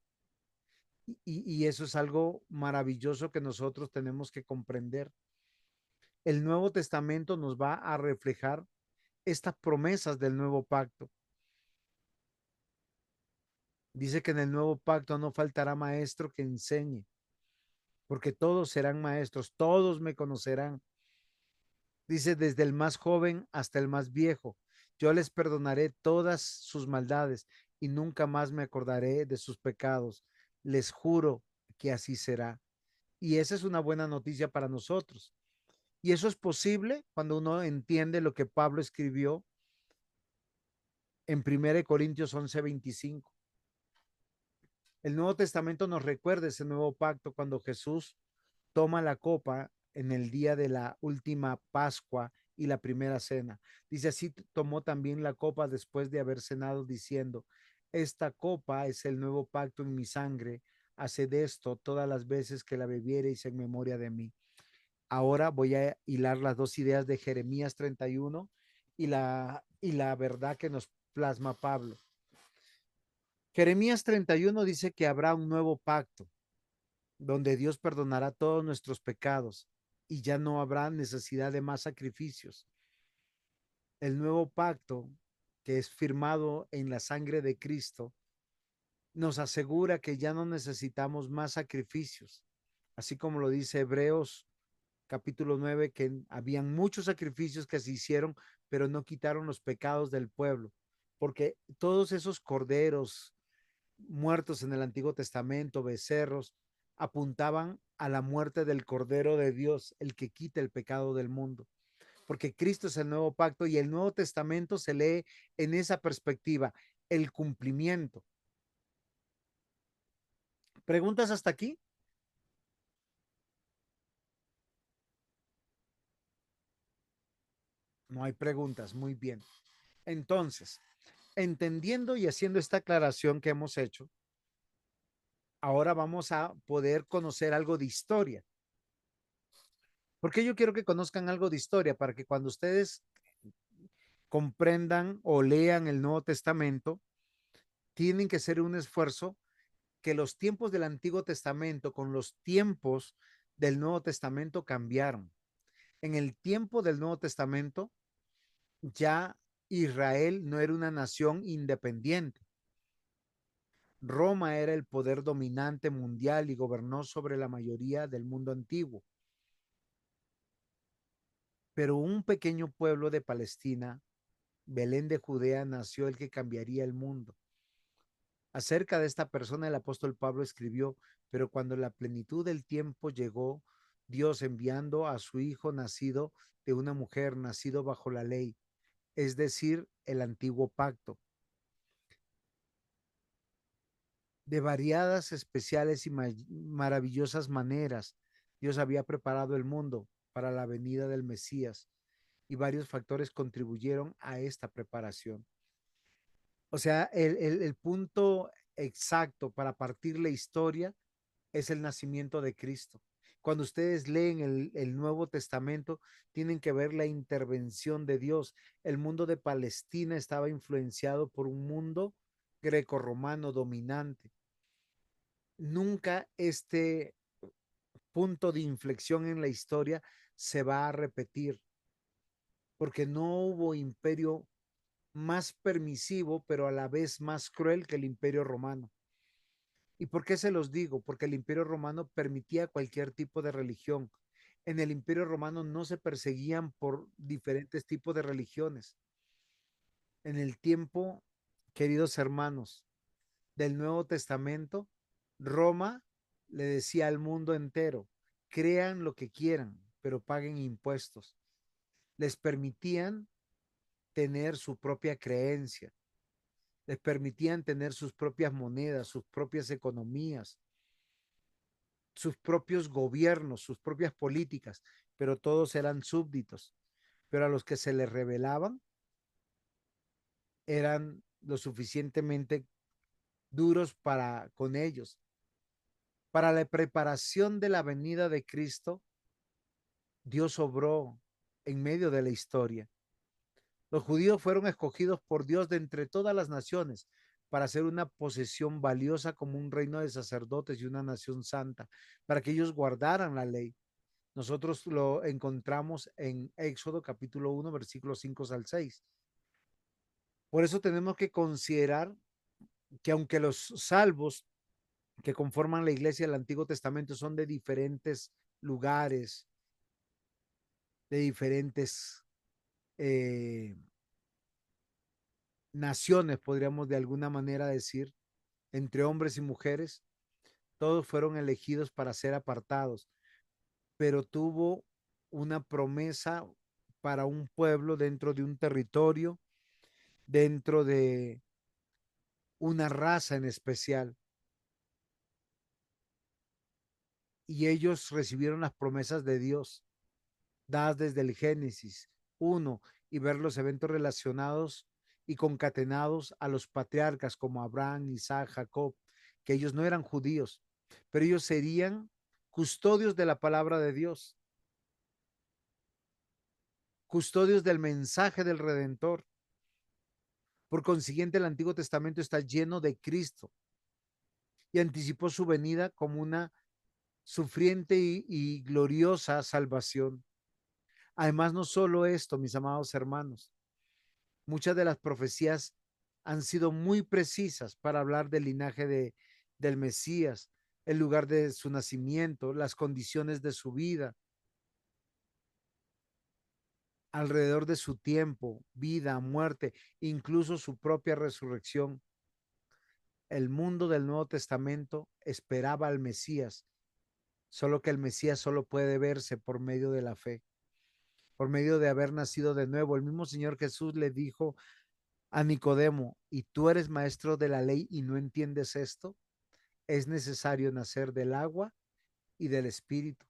Y eso es algo maravilloso que nosotros tenemos que comprender. El Nuevo Testamento nos va a reflejar estas promesas del nuevo pacto. Dice que en el nuevo pacto no faltará maestro que enseñe, porque todos serán maestros, todos me conocerán. Dice, desde el más joven hasta el más viejo, yo les perdonaré todas sus maldades y nunca más me acordaré de sus pecados. Les juro que así será. Y esa es una buena noticia para nosotros. Y eso es posible cuando uno entiende lo que Pablo escribió en 1 Corintios 11:25. El Nuevo Testamento nos recuerda ese nuevo pacto cuando Jesús toma la copa en el día de la última Pascua y la primera cena. Dice, así tomó también la copa después de haber cenado, diciendo, esta copa es el nuevo pacto en mi sangre. Haced esto todas las veces que la bebiereis en memoria de mí. Ahora voy a hilar las dos ideas de Jeremías 31 y la verdad que nos plasma Pablo. Jeremías 31 dice que habrá un nuevo pacto donde Dios perdonará todos nuestros pecados y ya no habrá necesidad de más sacrificios. El nuevo pacto, que es firmado en la sangre de Cristo, nos asegura que ya no necesitamos más sacrificios, así como lo dice Hebreos capítulo 9, que habían muchos sacrificios que se hicieron, pero no quitaron los pecados del pueblo, porque todos esos corderos muertos en el Antiguo Testamento, becerros, apuntaban a la muerte del Cordero de Dios, el que quita el pecado del mundo. Porque Cristo es el nuevo pacto y el Nuevo Testamento se lee en esa perspectiva, el cumplimiento. ¿Preguntas hasta aquí? No hay preguntas, muy bien. Entonces, entendiendo y haciendo esta aclaración que hemos hecho, ahora vamos a poder conocer algo de historia. Porque yo quiero que conozcan algo de historia para que cuando ustedes comprendan o lean el Nuevo Testamento, tienen que hacer un esfuerzo que los tiempos del Antiguo Testamento con los tiempos del Nuevo Testamento cambiaron. En el tiempo del Nuevo Testamento, ya Israel no era una nación independiente. Roma era el poder dominante mundial y gobernó sobre la mayoría del mundo antiguo. Pero un pequeño pueblo de Palestina, Belén de Judea, nació el que cambiaría el mundo. Acerca de esta persona el apóstol Pablo escribió, pero cuando la plenitud del tiempo llegó, Dios enviando a su hijo nacido de una mujer, nacido bajo la ley, es decir, el antiguo pacto, de variadas, especiales y maravillosas maneras, Dios había preparado el mundo para la venida del Mesías y varios factores contribuyeron a esta preparación. O sea, el punto exacto para partir la historia es el nacimiento de Cristo. Cuando ustedes leen el Nuevo Testamento, tienen que ver la intervención de Dios. El mundo de Palestina estaba influenciado por un mundo grecorromano dominante. Nunca este punto de inflexión en la historia se va a repetir, porque no hubo imperio más permisivo, pero a la vez más cruel que el imperio romano. ¿Y por qué se los digo? Porque el imperio romano permitía cualquier tipo de religión. En el Imperio Romano no se perseguían por diferentes tipos de religiones. En el tiempo, queridos hermanos, del Nuevo Testamento, Roma le decía al mundo entero, crean lo que quieran, pero paguen impuestos. Les permitían tener su propia creencia, les permitían tener sus propias monedas, sus propias economías, sus propios gobiernos, sus propias políticas, pero todos eran súbditos. Pero a los que se les rebelaban eran lo suficientemente duros para con ellos. Para la preparación de la venida de Cristo, Dios obró en medio de la historia. Los judíos fueron escogidos por Dios de entre todas las naciones para ser una posesión valiosa como un reino de sacerdotes y una nación santa, para que ellos guardaran la ley. Nosotros lo encontramos en Éxodo capítulo 1, versículos 5 al 6. Por eso tenemos que considerar que aunque los salvos que conforman la iglesia del Antiguo Testamento son de diferentes lugares, de diferentes eh, naciones, podríamos de alguna manera decir, entre hombres y mujeres, todos fueron elegidos para ser apartados, pero tuvo una promesa para un pueblo dentro de un territorio, dentro de una raza en especial. Y ellos recibieron las promesas de Dios, dadas desde el Génesis 1, y ver los eventos relacionados y concatenados a los patriarcas como Abraham, Isaac, Jacob, que ellos no eran judíos, pero ellos serían custodios de la palabra de Dios, custodios del mensaje del Redentor. Por consiguiente, el Antiguo Testamento está lleno de Cristo y anticipó su venida como una sufriente y gloriosa salvación. Además, no solo esto, mis amados hermanos, muchas de las profecías han sido muy precisas para hablar del linaje del Mesías, el lugar de su nacimiento, las condiciones de su vida, alrededor de su tiempo, vida, muerte, incluso su propia resurrección. El mundo del Nuevo Testamento esperaba al Mesías, solo que el Mesías solo puede verse por medio de la fe, por medio de haber nacido de nuevo. El mismo Señor Jesús le dijo a Nicodemo, ¿y tú eres maestro de la ley y no entiendes esto? Es necesario nacer del agua y del espíritu.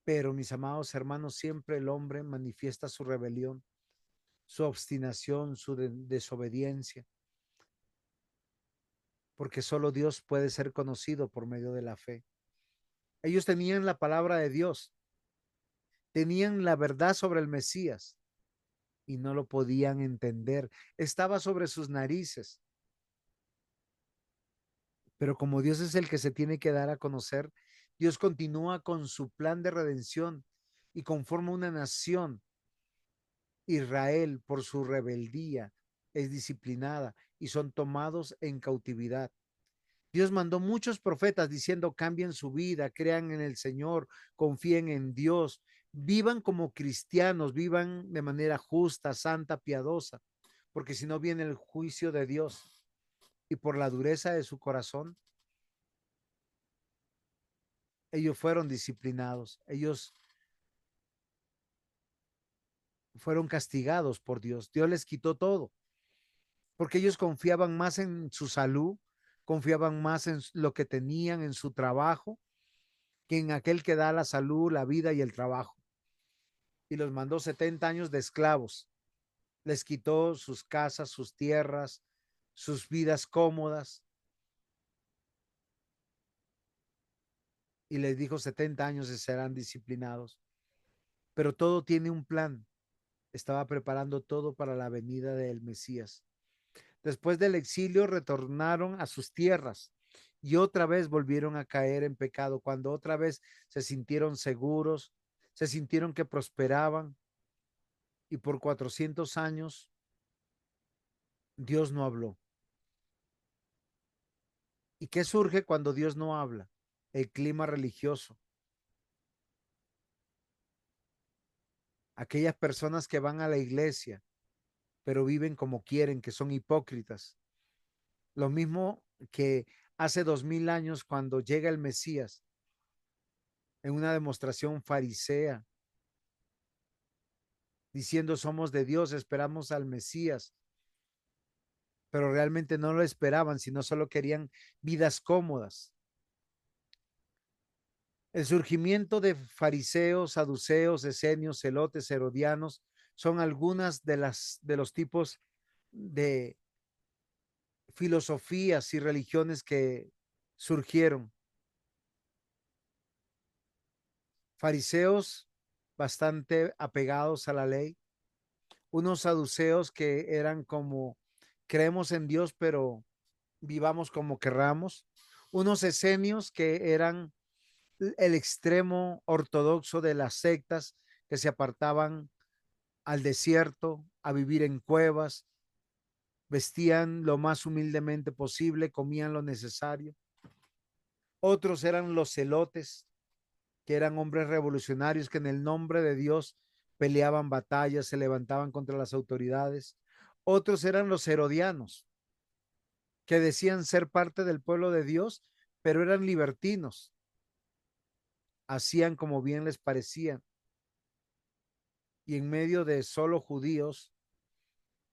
Pero mis amados hermanos, siempre el hombre manifiesta su rebelión, su obstinación, su desobediencia, porque solo Dios puede ser conocido por medio de la fe. Ellos tenían la palabra de Dios, tenían la verdad sobre el Mesías y no lo podían entender. Estaba sobre sus narices. Pero como Dios es el que se tiene que dar a conocer, Dios continúa con su plan de redención y conforma una nación. Israel, por su rebeldía, es disciplinada y son tomados en cautividad. Dios mandó muchos profetas diciendo, cambien su vida, crean en el Señor, confíen en Dios, vivan como cristianos, vivan de manera justa, santa, piadosa, porque si no viene el juicio de Dios y por la dureza de su corazón, ellos fueron disciplinados, ellos fueron castigados por Dios. Dios les quitó todo, porque ellos confiaban más en su salud, confiaban más en lo que tenían, en su trabajo, que en aquel que da la salud, la vida y el trabajo. Y los mandó 70 años de esclavos. Les quitó sus casas, sus tierras, sus vidas cómodas. Y les dijo 70 años de serán disciplinados. Pero todo tiene un plan. Estaba preparando todo para la venida del Mesías. Después del exilio retornaron a sus tierras y otra vez volvieron a caer en pecado, cuando otra vez se sintieron seguros, se sintieron que prosperaban y por 400 años Dios no habló. ¿Y qué surge cuando Dios no habla? el clima religioso. Aquellas personas que van a la iglesia, pero viven como quieren, que son hipócritas. Lo mismo que hace 2000 años cuando llega el Mesías en una demostración farisea, diciendo somos de Dios, esperamos al Mesías, pero realmente no lo esperaban, sino solo querían vidas cómodas. El surgimiento de fariseos, saduceos, esenios, celotes, herodianos son algunas de los tipos de filosofías y religiones que surgieron. Fariseos bastante apegados a la ley, unos saduceos que eran como creemos en Dios, pero vivamos como querramos, unos esenios que eran el extremo ortodoxo de las sectas que se apartaban al desierto, a vivir en cuevas, vestían lo más humildemente posible, comían lo necesario. Otros eran los celotes, que eran hombres revolucionarios que en el nombre de Dios peleaban batallas, se levantaban contra las autoridades. Otros eran los herodianos, que decían ser parte del pueblo de Dios, pero eran libertinos, hacían como bien les parecía. Y en medio de solo judíos,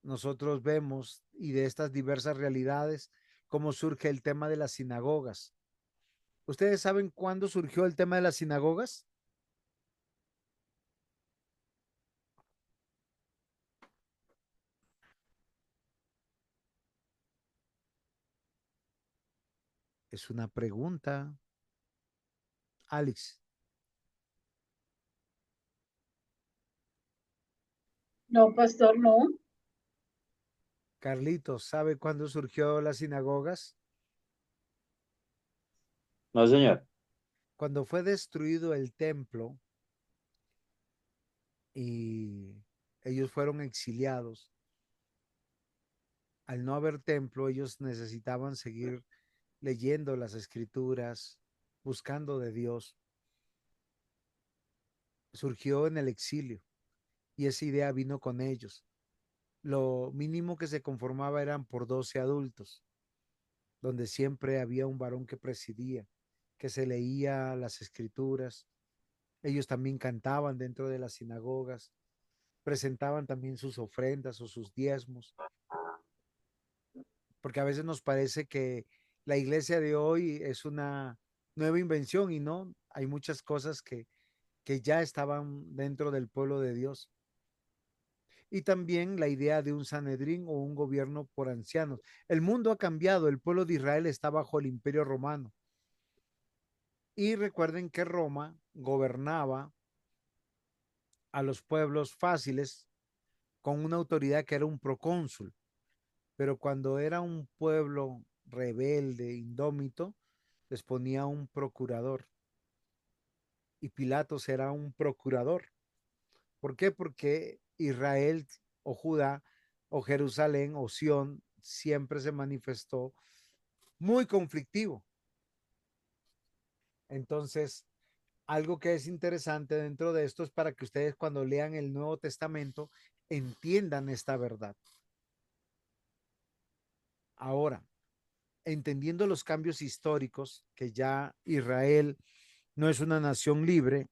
nosotros vemos y de estas diversas realidades, cómo surge el tema de las sinagogas. ¿Ustedes saben cuándo surgió el tema de las sinagogas? Es una pregunta. Alex, No, pastor, no. Carlitos, ¿sabe cuándo surgió las sinagogas? No, señor. Cuando fue destruido el templo y ellos fueron exiliados. Al no haber templo, ellos necesitaban seguir leyendo las escrituras, buscando de Dios. Surgió en el exilio y esa idea vino con ellos. Lo mínimo que se conformaba eran por 12 adultos, donde siempre había un varón que presidía, que se leía las escrituras. Ellos también cantaban dentro de las sinagogas, presentaban también sus ofrendas o sus diezmos, porque a veces nos parece que la iglesia de hoy es una nueva invención y no, hay muchas cosas que ya estaban dentro del pueblo de Dios. Y también la idea de un Sanedrín o un gobierno por ancianos. El mundo ha cambiado, el pueblo de Israel está bajo el imperio romano. Y recuerden que Roma gobernaba a los pueblos fáciles con una autoridad que era un procónsul, pero cuando era un pueblo rebelde, indómito, les ponía un procurador y Pilatos era un procurador. ¿Por qué? Porque Israel o Judá o Jerusalén o Sión siempre se manifestó muy conflictivo. Entonces, algo que es interesante dentro de esto es para que ustedes cuando lean el Nuevo Testamento entiendan esta verdad. Ahora, entendiendo los cambios históricos, que ya Israel no es una nación libre,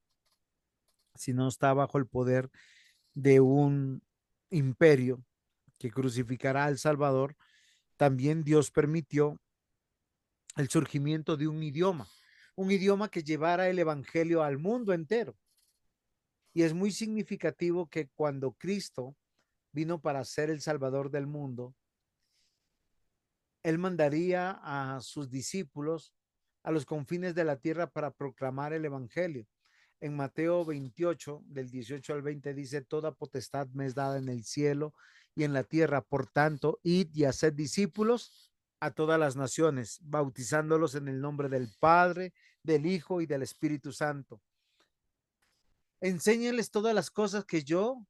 sino está bajo el poder de un imperio que crucificará al Salvador, también Dios permitió el surgimiento de un idioma que llevara el Evangelio al mundo entero. Y es muy significativo que cuando Cristo vino para ser el Salvador del mundo, Él mandaría a sus discípulos a los confines de la tierra para proclamar el Evangelio. En Mateo 28, del 18 al 20, dice, toda potestad me es dada en el cielo y en la tierra. Por tanto, id y haced discípulos a todas las naciones, bautizándolos en el nombre del Padre, del Hijo y del Espíritu Santo. Enséñenles todas las cosas que yo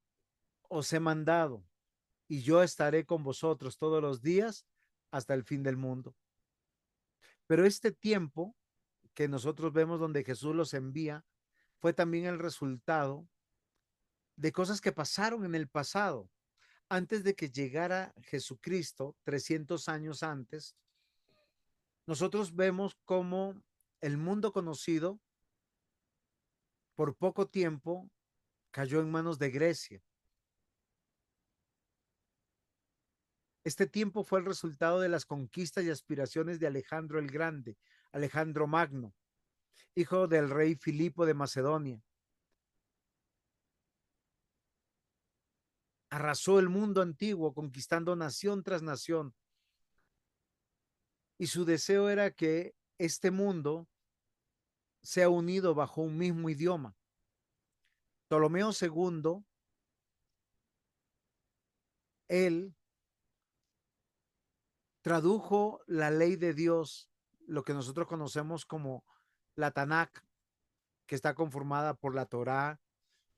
os he mandado y yo estaré con vosotros todos los días hasta el fin del mundo. Pero este tiempo que nosotros vemos donde Jesús los envía fue también el resultado de cosas que pasaron en el pasado. Antes de que llegara Jesucristo, 300 años antes, nosotros vemos cómo el mundo conocido por poco tiempo cayó en manos de Grecia. Este tiempo fue el resultado de las conquistas y aspiraciones de Alejandro el Grande, Alejandro Magno, hijo del rey Filipo de Macedonia. Arrasó el mundo antiguo, conquistando nación tras nación. Y su deseo era que este mundo sea unido bajo un mismo idioma. Ptolomeo II, él tradujo la ley de Dios, lo que nosotros conocemos como la Tanakh, que está conformada por la Torá,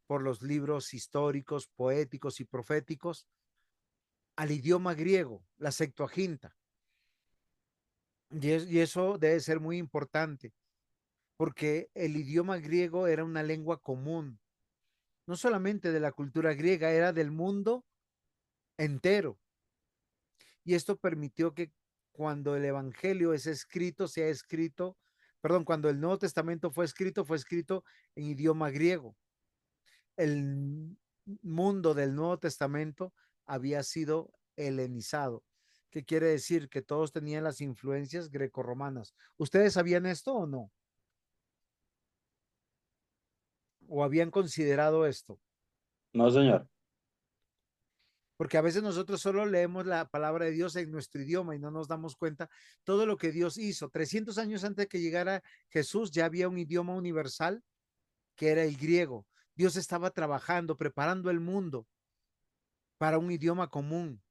por los libros históricos, poéticos y proféticos, al idioma griego, la Septuaginta. Y eso debe ser muy importante, porque el idioma griego era una lengua común, no solamente de la cultura griega, era del mundo entero. Y esto permitió que cuando el Evangelio es escrito, sea escrito, perdón, cuando el Nuevo Testamento fue escrito en idioma griego. El mundo del Nuevo Testamento había sido helenizado. ¿Qué quiere decir? Que todos tenían las influencias grecorromanas. ¿Ustedes sabían esto o no? ¿O habían considerado esto? No, señor. Porque a veces nosotros solo leemos la palabra de Dios en nuestro idioma y no nos damos cuenta todo lo que Dios hizo. 300 años antes de que llegara Jesús ya había un idioma universal que era el griego. Dios estaba trabajando, preparando el mundo para un idioma común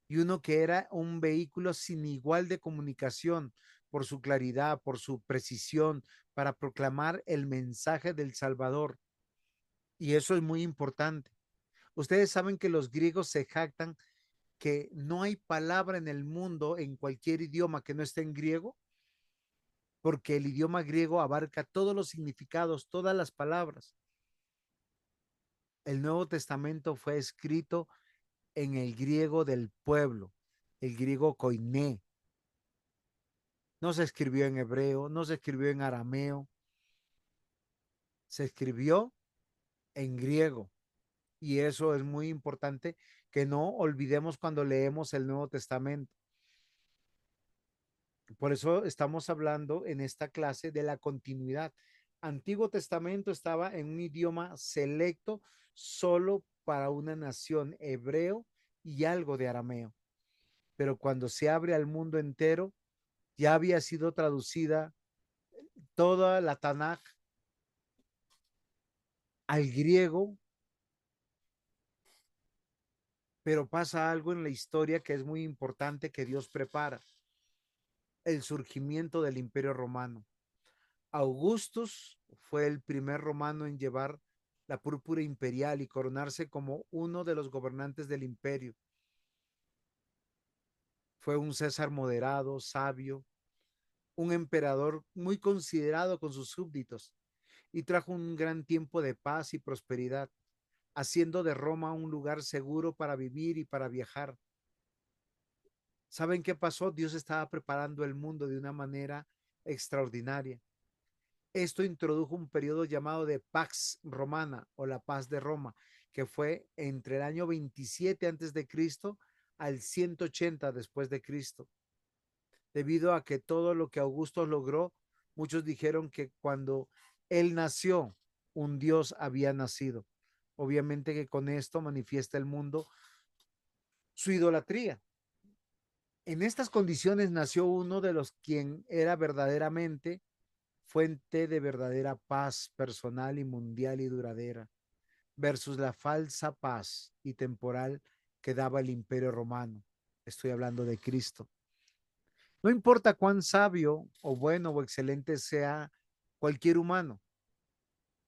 y uno que era un vehículo sin igual de comunicación por su claridad, por su precisión, para proclamar el mensaje del Salvador. Y eso es muy importante. Ustedes saben que los griegos se jactan que no hay palabra en el mundo, en cualquier idioma que no esté en griego, porque el idioma griego abarca todos los significados, todas las palabras. El Nuevo Testamento fue escrito en el griego del pueblo, el griego koiné. No se escribió en hebreo, no se escribió en arameo, se escribió en griego. Y eso es muy importante que no olvidemos cuando leemos el Nuevo Testamento. Por eso estamos hablando en esta clase de la continuidad. Antiguo Testamento estaba en un idioma selecto solo para una nación, hebreo y algo de arameo. Pero cuando se abre al mundo entero, ya había sido traducida toda la Tanakh al griego, pero pasa algo en la historia que es muy importante que Dios prepara, el surgimiento del Imperio Romano. Augustus fue el primer romano en llevar la púrpura imperial y coronarse como uno de los gobernantes del imperio. Fue un César moderado, sabio, un emperador muy considerado con sus súbditos y trajo un gran tiempo de paz y prosperidad, haciendo de Roma un lugar seguro para vivir y para viajar. ¿Saben qué pasó? Dios estaba preparando el mundo de una manera extraordinaria. Esto introdujo un periodo llamado de Pax Romana o la paz de Roma, que fue entre el año 27 antes de Cristo al 180 después de Cristo. Debido a que todo lo que Augusto logró, muchos dijeron que cuando él nació, un Dios había nacido. Obviamente que con esto manifiesta el mundo su idolatría. En estas condiciones nació uno de los quien era verdaderamente fuente de verdadera paz personal y mundial y duradera, versus la falsa paz y temporal que daba el imperio romano. Estoy hablando de Cristo. No importa cuán sabio o bueno o excelente sea cualquier humano,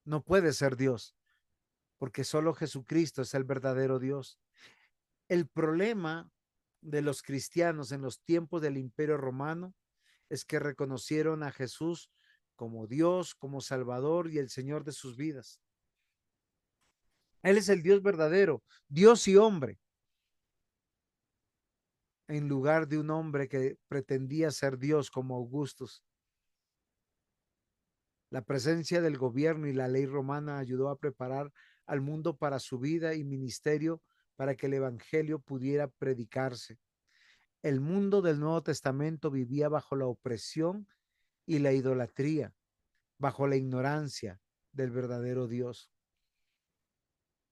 no puede ser Dios, porque solo Jesucristo es el verdadero Dios. El problema de los cristianos en los tiempos del imperio romano es que reconocieron a Jesús como Dios, como Salvador y el Señor de sus vidas. Él es el Dios verdadero, Dios y hombre, en lugar de un hombre que pretendía ser Dios como Augustus. La presencia del gobierno y la ley romana ayudó a preparar al mundo para su vida y ministerio para que el evangelio pudiera predicarse. El mundo del Nuevo Testamento vivía bajo la opresión y la idolatría, bajo la ignorancia del verdadero Dios.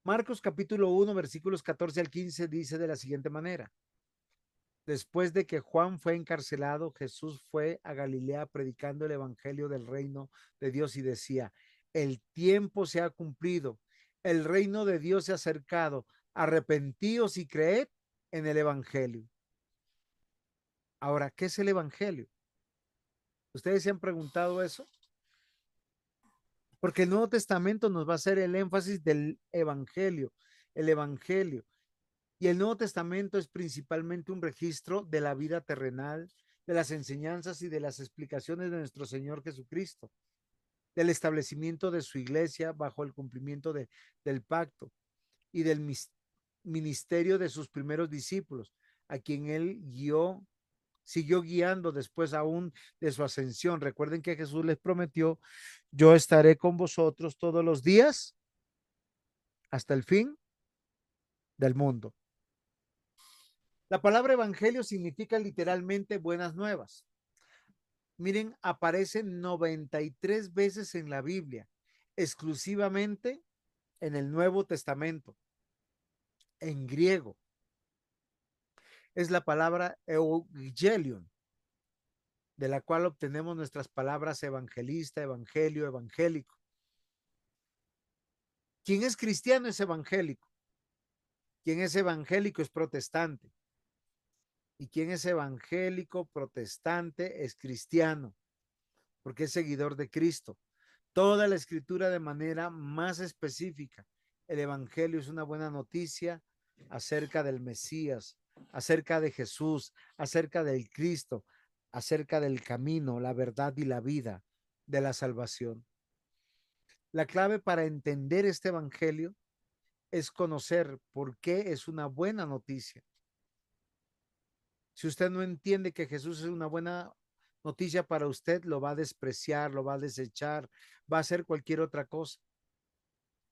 Marcos capítulo 1, versículos 14 al 15 dice de la siguiente manera: después de que Juan fue encarcelado, Jesús fue a Galilea predicando el evangelio del reino de Dios y decía: el tiempo se ha cumplido, el reino de Dios se ha acercado, arrepentíos y creed en el evangelio. Ahora, ¿qué es el evangelio? ¿Ustedes se han preguntado eso? Porque el Nuevo Testamento nos va a hacer el énfasis del evangelio, el evangelio. Y el Nuevo Testamento es principalmente un registro de la vida terrenal, de las enseñanzas y de las explicaciones de nuestro Señor Jesucristo, del establecimiento de su iglesia bajo el cumplimiento del pacto y del ministerio de sus primeros discípulos, a quien él guió, siguió guiando después aún de su ascensión. Recuerden que Jesús les prometió: yo estaré con vosotros todos los días hasta el fin del mundo. La palabra evangelio significa literalmente buenas nuevas. Miren, aparece 93 veces en la Biblia, exclusivamente en el Nuevo Testamento, en griego. Es la palabra evangelion, de la cual obtenemos nuestras palabras evangelista, evangelio, evangélico. Quien es cristiano es evangélico. Quien es evangélico es protestante. Y quien es evangélico, protestante, es cristiano, porque es seguidor de Cristo. Toda la escritura de manera más específica. El evangelio es una buena noticia acerca del Mesías, acerca de Jesús, acerca del Cristo, acerca del camino, la verdad y la vida de la salvación. La clave para entender este evangelio es conocer por qué es una buena noticia. Si usted no entiende que Jesús es una buena noticia para usted, lo va a despreciar, lo va a desechar, va a hacer cualquier otra cosa.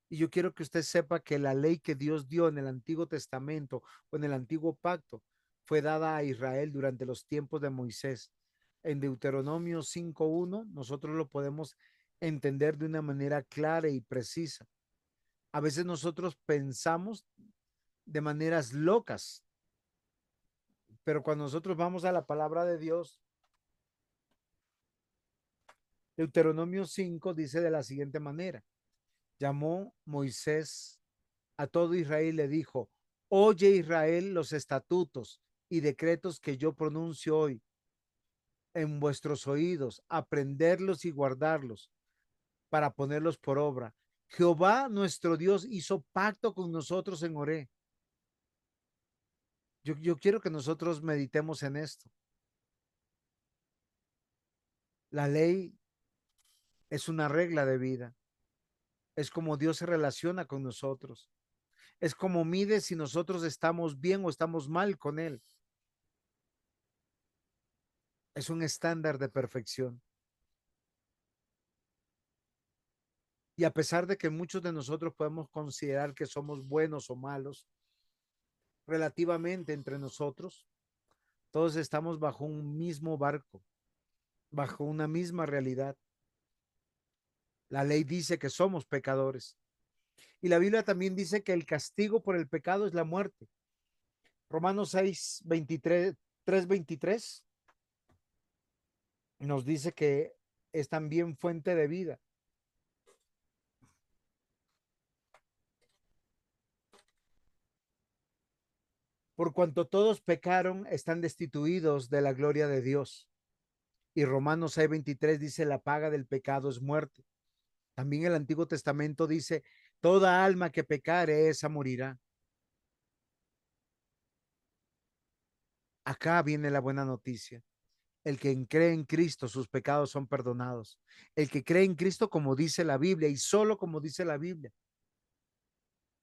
Y yo quiero que usted sepa que la ley que Dios dio en el Antiguo Testamento o en el Antiguo Pacto fue dada a Israel durante los tiempos de Moisés. En Deuteronomio 5:1 nosotros lo podemos entender de una manera clara y precisa. A veces nosotros pensamos de maneras locas, pero cuando nosotros vamos a la palabra de Dios, Deuteronomio 5 dice de la siguiente manera: llamó Moisés a todo Israel y le dijo: oye Israel los estatutos y decretos que yo pronuncio hoy en vuestros oídos, aprenderlos y guardarlos para ponerlos por obra. Jehová nuestro Dios hizo pacto con nosotros en Horé. Yo quiero que nosotros meditemos en esto. La ley es una regla de vida. Es como Dios se relaciona con nosotros. Es como mide si nosotros estamos bien o estamos mal con Él. Es un estándar de perfección. Y a pesar de que muchos de nosotros podemos considerar que somos buenos o malos, relativamente entre nosotros, todos estamos bajo un mismo barco, bajo una misma realidad. La ley dice que somos pecadores. Y la Biblia también dice que el castigo por el pecado es la muerte. Romanos 6:23, 3:23 nos dice que es también fuente de vida. Por cuanto todos pecaron, están destituidos de la gloria de Dios. Y Romanos 6:23 dice: la paga del pecado es muerte. También el Antiguo Testamento dice: toda alma que pecare, esa morirá. Acá viene la buena noticia. El que cree en Cristo, sus pecados son perdonados. El que cree en Cristo, como dice la Biblia, y solo como dice la Biblia,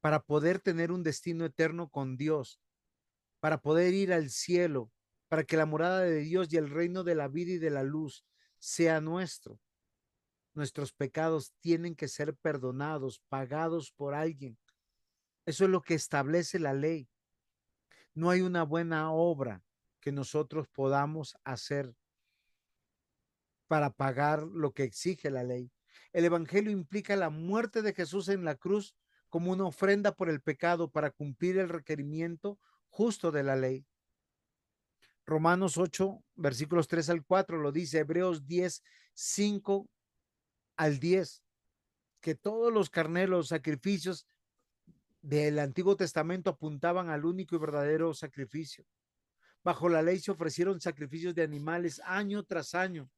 para poder tener un destino eterno con Dios, para poder ir al cielo, para que la morada de Dios y el reino de la vida y de la luz sea nuestro. Nuestros pecados tienen que ser perdonados, pagados por alguien. Eso es lo que establece la ley. No hay una buena obra que nosotros podamos hacer para pagar lo que exige la ley. El Evangelio implica la muerte de Jesús en la cruz como una ofrenda por el pecado para cumplir el requerimiento justo de la ley. Romanos 8, versículos 3 al 4 lo dice, Hebreos 10, 5 al 10, que todos los carneros, sacrificios del Antiguo Testamento apuntaban al único y verdadero sacrificio. Bajo la ley se ofrecieron sacrificios de animales año tras año,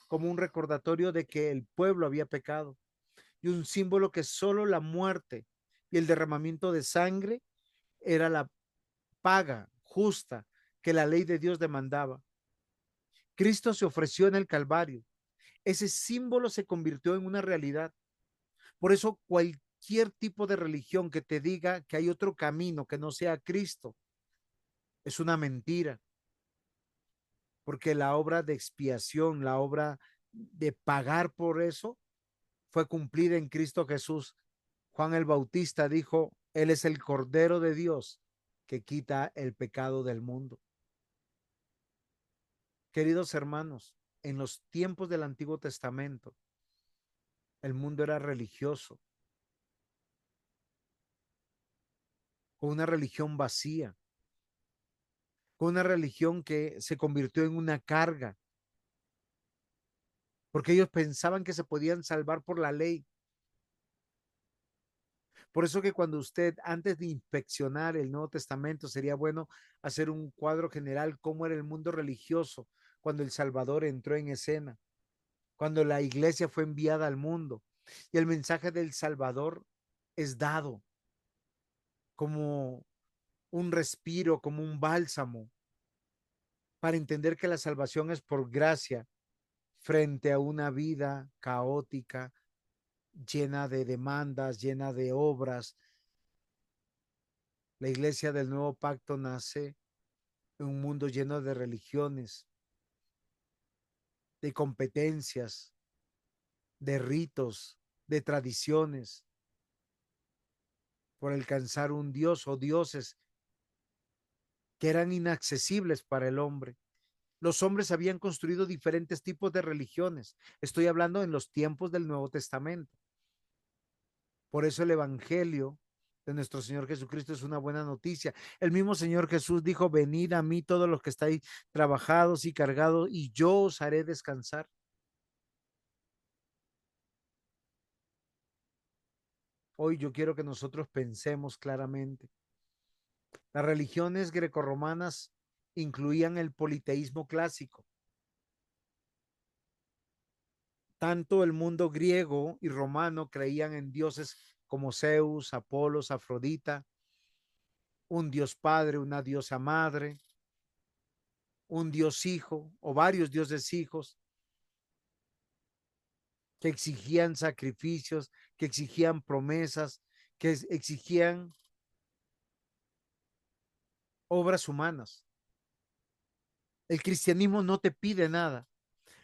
como un recordatorio de que el pueblo había pecado y un símbolo que solo la muerte y el derramamiento de sangre era la paga justa que la ley de Dios demandaba. Cristo se ofreció en el Calvario. Ese símbolo se convirtió en una realidad. Por eso cualquier tipo de religión que te diga que hay otro camino que no sea Cristo es una mentira, porque la obra de expiación, la obra de pagar por eso fue cumplida en Cristo Jesús. Juan el Bautista dijo, Él es el Cordero de Dios que quita el pecado del mundo. Queridos hermanos, en los tiempos del Antiguo Testamento, el mundo era religioso, con una religión vacía, con una religión que se convirtió en una carga, porque ellos pensaban que se podían salvar por la ley. Por eso que cuando usted, antes de inspeccionar el Nuevo Testamento, sería bueno hacer un cuadro general cómo era el mundo religioso cuando el Salvador entró en escena, cuando la iglesia fue enviada al mundo y el mensaje del Salvador es dado como un respiro, como un bálsamo, para entender que la salvación es por gracia frente a una vida caótica, llena de demandas, llena de obras. La iglesia del nuevo pacto nace en un mundo lleno de religiones, de competencias, de ritos, de tradiciones, por alcanzar un dios o dioses que eran inaccesibles para el hombre. Los hombres habían construido diferentes tipos de religiones. Estoy hablando en los tiempos del Nuevo Testamento. Por eso el Evangelio de nuestro Señor Jesucristo es una buena noticia. El mismo Señor Jesús dijo, venid a mí todos los que estáis trabajados y cargados y yo os haré descansar. Hoy yo quiero que nosotros pensemos claramente. Las religiones grecorromanas incluían el politeísmo clásico. Tanto el mundo griego y romano creían en dioses como Zeus, Apolos, Afrodita, un dios padre, una diosa madre, un dios hijo o varios dioses hijos que exigían sacrificios, que exigían promesas, que exigían obras humanas. El cristianismo no te pide nada.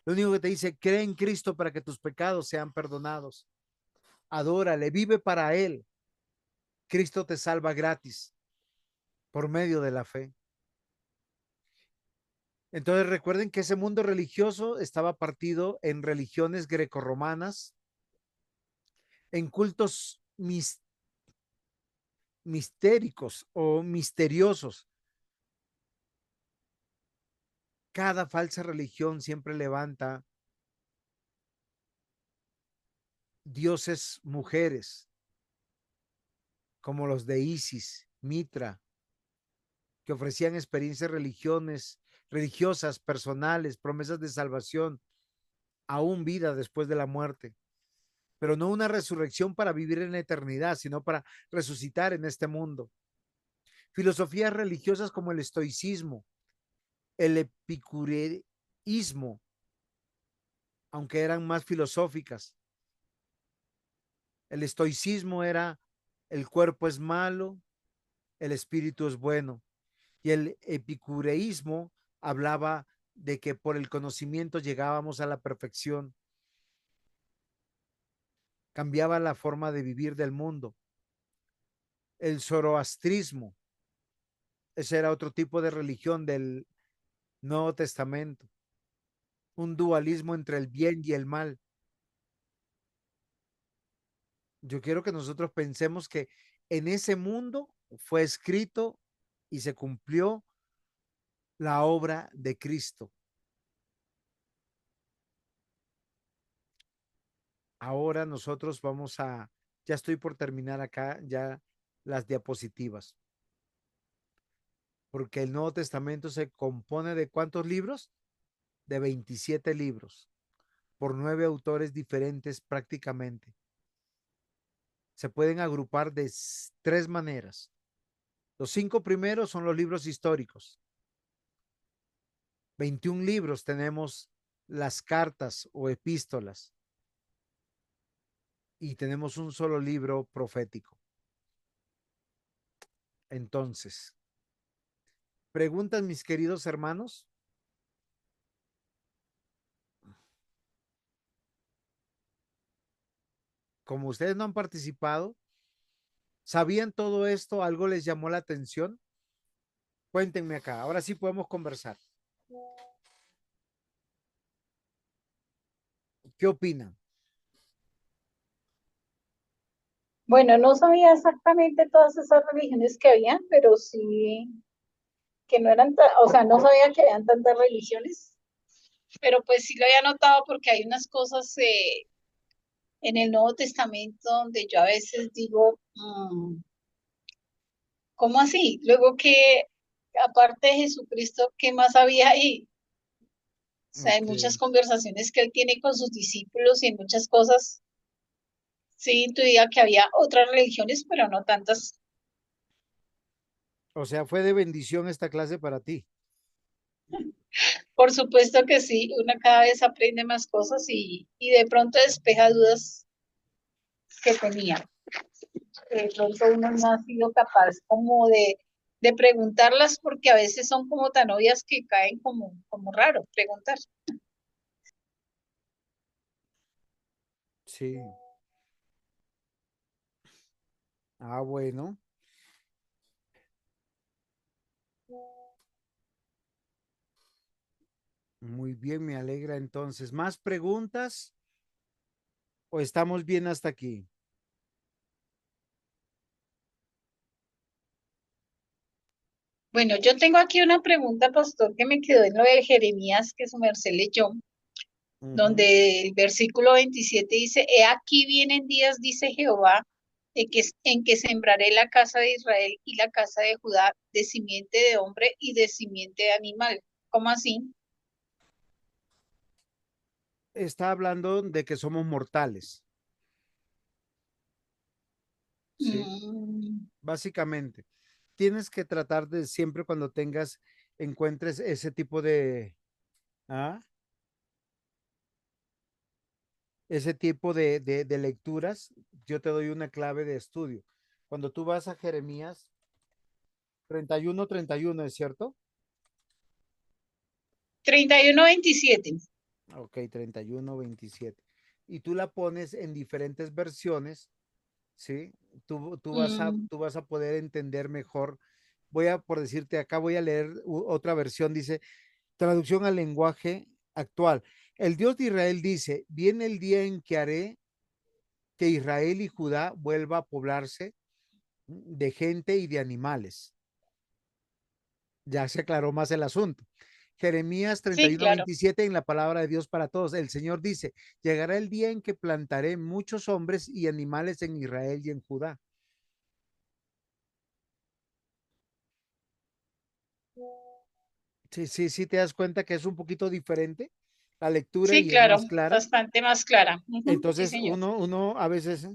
Lo único que te dice, cree en Cristo para que tus pecados sean perdonados. Adórale, vive para Él. Cristo te salva gratis por medio de la fe. Entonces recuerden que ese mundo religioso estaba partido en religiones grecorromanas, en cultos mistéricos o misteriosos. Cada falsa religión siempre levanta dioses mujeres, como los de Isis, Mitra, que ofrecían experiencias religiosas, personales, promesas de salvación, aún vida después de la muerte, pero no una resurrección para vivir en la eternidad, sino para resucitar en este mundo. Filosofías religiosas como el estoicismo, el ismo, aunque eran más filosóficas. El estoicismo era el cuerpo es malo, el espíritu es bueno. Y el epicureísmo hablaba de que por el conocimiento llegábamos a la perfección, cambiaba la forma de vivir del mundo. El zoroastrismo, ese era otro tipo de religión del Nuevo Testamento, un dualismo entre el bien y el mal. Yo quiero que nosotros pensemos que en ese mundo fue escrito y se cumplió la obra de Cristo. Ahora nosotros vamos a, ya estoy por terminar acá ya las diapositivas, porque el Nuevo Testamento se compone de ¿cuántos libros? De 27 libros, por 9 autores diferentes prácticamente. Se pueden agrupar de 3 maneras. Los 5 primeros son los libros históricos. 21 libros tenemos las cartas o epístolas y tenemos un solo libro profético. Entonces, preguntas, mis queridos hermanos. Como ustedes no han participado, ¿sabían todo esto? ¿Algo les llamó la atención? Cuéntenme acá. Ahora sí podemos conversar. ¿Qué opinan? Bueno, no sabía exactamente todas esas religiones que había, pero sí que no eran, o sea, no sabía que habían tantas religiones, pero pues sí lo había notado porque hay unas cosas en el Nuevo Testamento donde yo a veces digo, ¿cómo así? Luego que, aparte de Jesucristo, ¿qué más había ahí? O sea, hay Ok. muchas conversaciones que él tiene con sus discípulos y en muchas cosas sí intuía que había otras religiones, pero no tantas. O sea, fue de bendición esta clase para ti. Por supuesto que sí, uno cada vez aprende más cosas y de pronto despeja dudas que tenía. De pronto uno no ha sido capaz como de preguntarlas porque a veces son como tan obvias que caen como raro preguntar. Sí. Ah, bueno. Muy bien, me alegra entonces. ¿Más preguntas o estamos bien hasta aquí? Bueno, yo tengo aquí una pregunta, pastor, que me quedó en lo de Jeremías, que su merced leyó, Ujú. donde el versículo 27 dice, He aquí vienen días, dice Jehová, en que sembraré la casa de Israel y la casa de Judá de simiente de hombre y de simiente de animal. ¿Cómo así? Está hablando de que somos mortales. Sí, Mm, básicamente. Tienes que tratar de siempre cuando encuentres ese tipo ¿ah? Ese tipo de lecturas, yo te doy una clave de estudio. Cuando tú vas a Jeremías 31:31, ¿es cierto? 31:27. Ok, 31:27. Y tú la pones en diferentes versiones, ¿sí? Mm, Tú vas a poder entender mejor. Por decirte, acá voy a leer otra versión, dice, traducción al lenguaje actual. El Dios de Israel dice, viene el día en que haré que Israel y Judá vuelva a poblarse de gente y de animales. Ya se aclaró más el asunto. Jeremías treinta y sí, uno claro. veintisiete en la palabra de Dios para todos. El Señor dice, llegará el día en que plantaré muchos hombres y animales en Israel y en Judá. Sí, sí, sí, te das cuenta que es un poquito diferente la lectura Sí, y es claro, más clara. bastante más clara. Ujú, sí, Entonces, señor. uno a veces,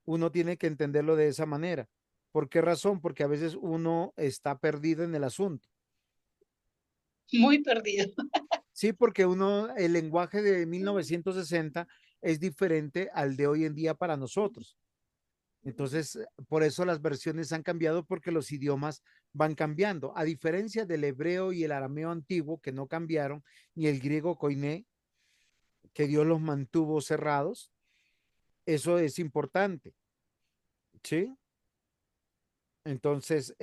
uno tiene que entenderlo de esa manera. ¿Por qué razón? Porque a veces uno está perdido en el asunto. muy perdido. Sí, porque el lenguaje de 1960 es diferente al de hoy en día para nosotros. Entonces, por eso las versiones han cambiado porque los idiomas van cambiando. A diferencia del hebreo y el arameo antiguo, que no cambiaron, ni el griego koiné, que Dios los mantuvo cerrados, eso es importante, ¿sí? Entonces,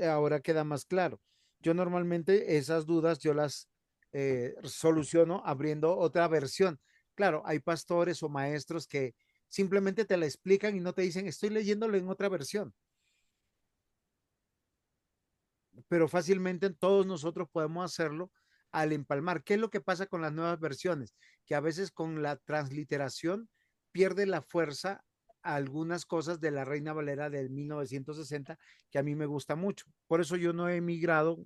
ahora queda más claro. Yo normalmente esas dudas yo las soluciono abriendo otra versión. Claro, hay pastores o maestros que simplemente te la explican y no te dicen, estoy leyéndolo en otra versión, pero fácilmente todos nosotros podemos hacerlo al empalmar. ¿Qué es lo que pasa con las nuevas versiones? Que a veces con la transliteración pierde la fuerza algunas cosas de la Reina Valera del 1960 que a mí me gusta mucho. Por eso yo no he migrado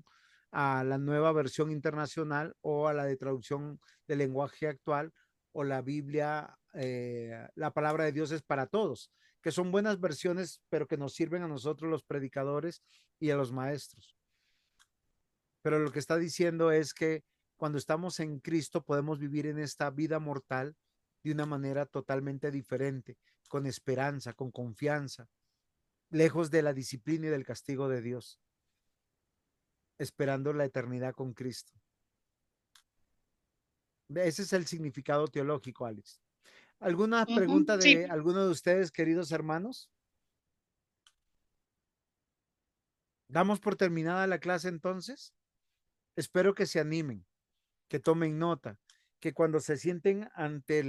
a la nueva versión internacional o a la de traducción del lenguaje actual o la Biblia, la palabra de Dios es para todos, que son buenas versiones, pero que nos sirven a nosotros los predicadores y a los maestros. Pero lo que está diciendo es que cuando estamos en Cristo podemos vivir en esta vida mortal de una manera totalmente diferente, con esperanza, con confianza, lejos de la disciplina y del castigo de Dios, esperando la eternidad con Cristo. Ese es el significado teológico, Alex. ¿Alguna pregunta Sí. de alguno de ustedes, queridos hermanos? ¿Damos por terminada la clase entonces? Espero que se animen, que tomen nota, que cuando se sienten ante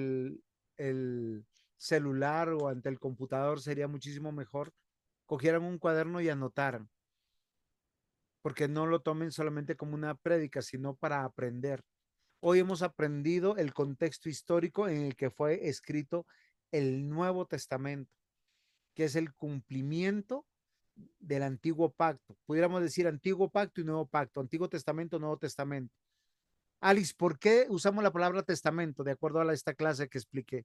el celular o ante el computador sería muchísimo mejor cogieran un cuaderno y anotaran, porque no lo tomen solamente como una prédica, sino para aprender. Hoy hemos aprendido el contexto histórico en el que fue escrito el Nuevo Testamento, que es el cumplimiento del antiguo pacto. Pudiéramos decir antiguo pacto y nuevo pacto, antiguo testamento, nuevo testamento. Alice, ¿por qué usamos la palabra testamento de acuerdo a esta clase que expliqué?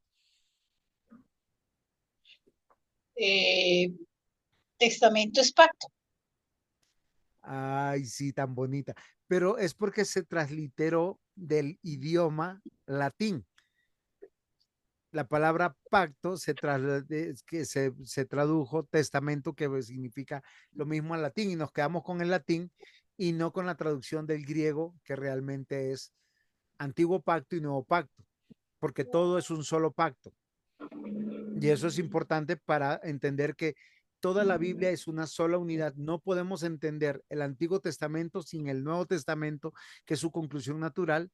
Eh, Testamento es pacto. Ay, sí, tan bonita. Pero es porque se transliteró del idioma latín. La palabra pacto se tradujo testamento, que pues significa lo mismo al latín, y nos quedamos con el latín y no con la traducción del griego, que realmente es antiguo pacto y nuevo pacto, porque todo es un solo pacto. Y eso es importante para entender que toda la Biblia es una sola unidad. No podemos entender el Antiguo Testamento sin el Nuevo Testamento, que es su conclusión natural,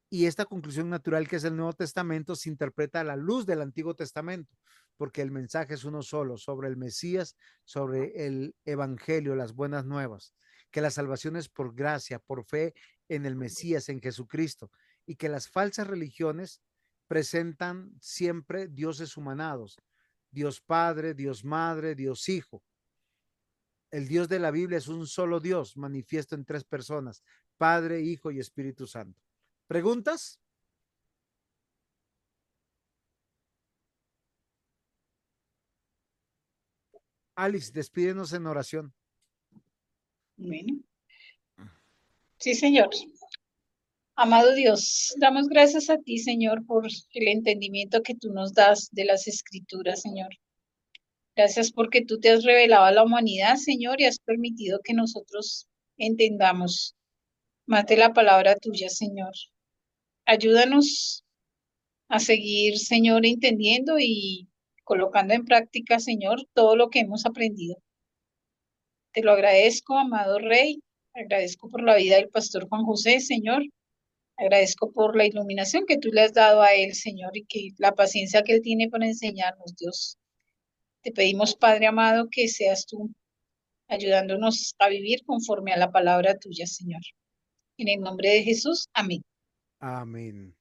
y esta conclusión natural que es el Nuevo Testamento se interpreta a la luz del Antiguo Testamento, porque el mensaje es uno solo, sobre el Mesías, sobre el Evangelio, las buenas nuevas, que la salvación es por gracia, por fe en el Mesías, en Jesucristo, y que las falsas religiones presentan siempre dioses humanados, Dios Padre, Dios Madre, Dios Hijo. El Dios de la Biblia es un solo Dios, manifiesto en tres personas, Padre, Hijo y Espíritu Santo. ¿Preguntas? Alice, despídenos en oración. Bueno, sí, Señor. Amado Dios, damos gracias a ti, Señor, por el entendimiento que tú nos das de las Escrituras, Señor. Gracias porque tú te has revelado a la humanidad, Señor, y has permitido que nosotros entendamos más de la palabra tuya, Señor. Ayúdanos a seguir, Señor, entendiendo y colocando en práctica, Señor, todo lo que hemos aprendido. Te lo agradezco, amado Rey. Agradezco por la vida del pastor Juan José, Señor. Agradezco por la iluminación que tú le has dado a él, Señor, y que la paciencia que él tiene para enseñarnos, Dios. Te pedimos, Padre amado, que seas tú ayudándonos a vivir conforme a la palabra tuya, Señor. En el nombre de Jesús, amén. Amén.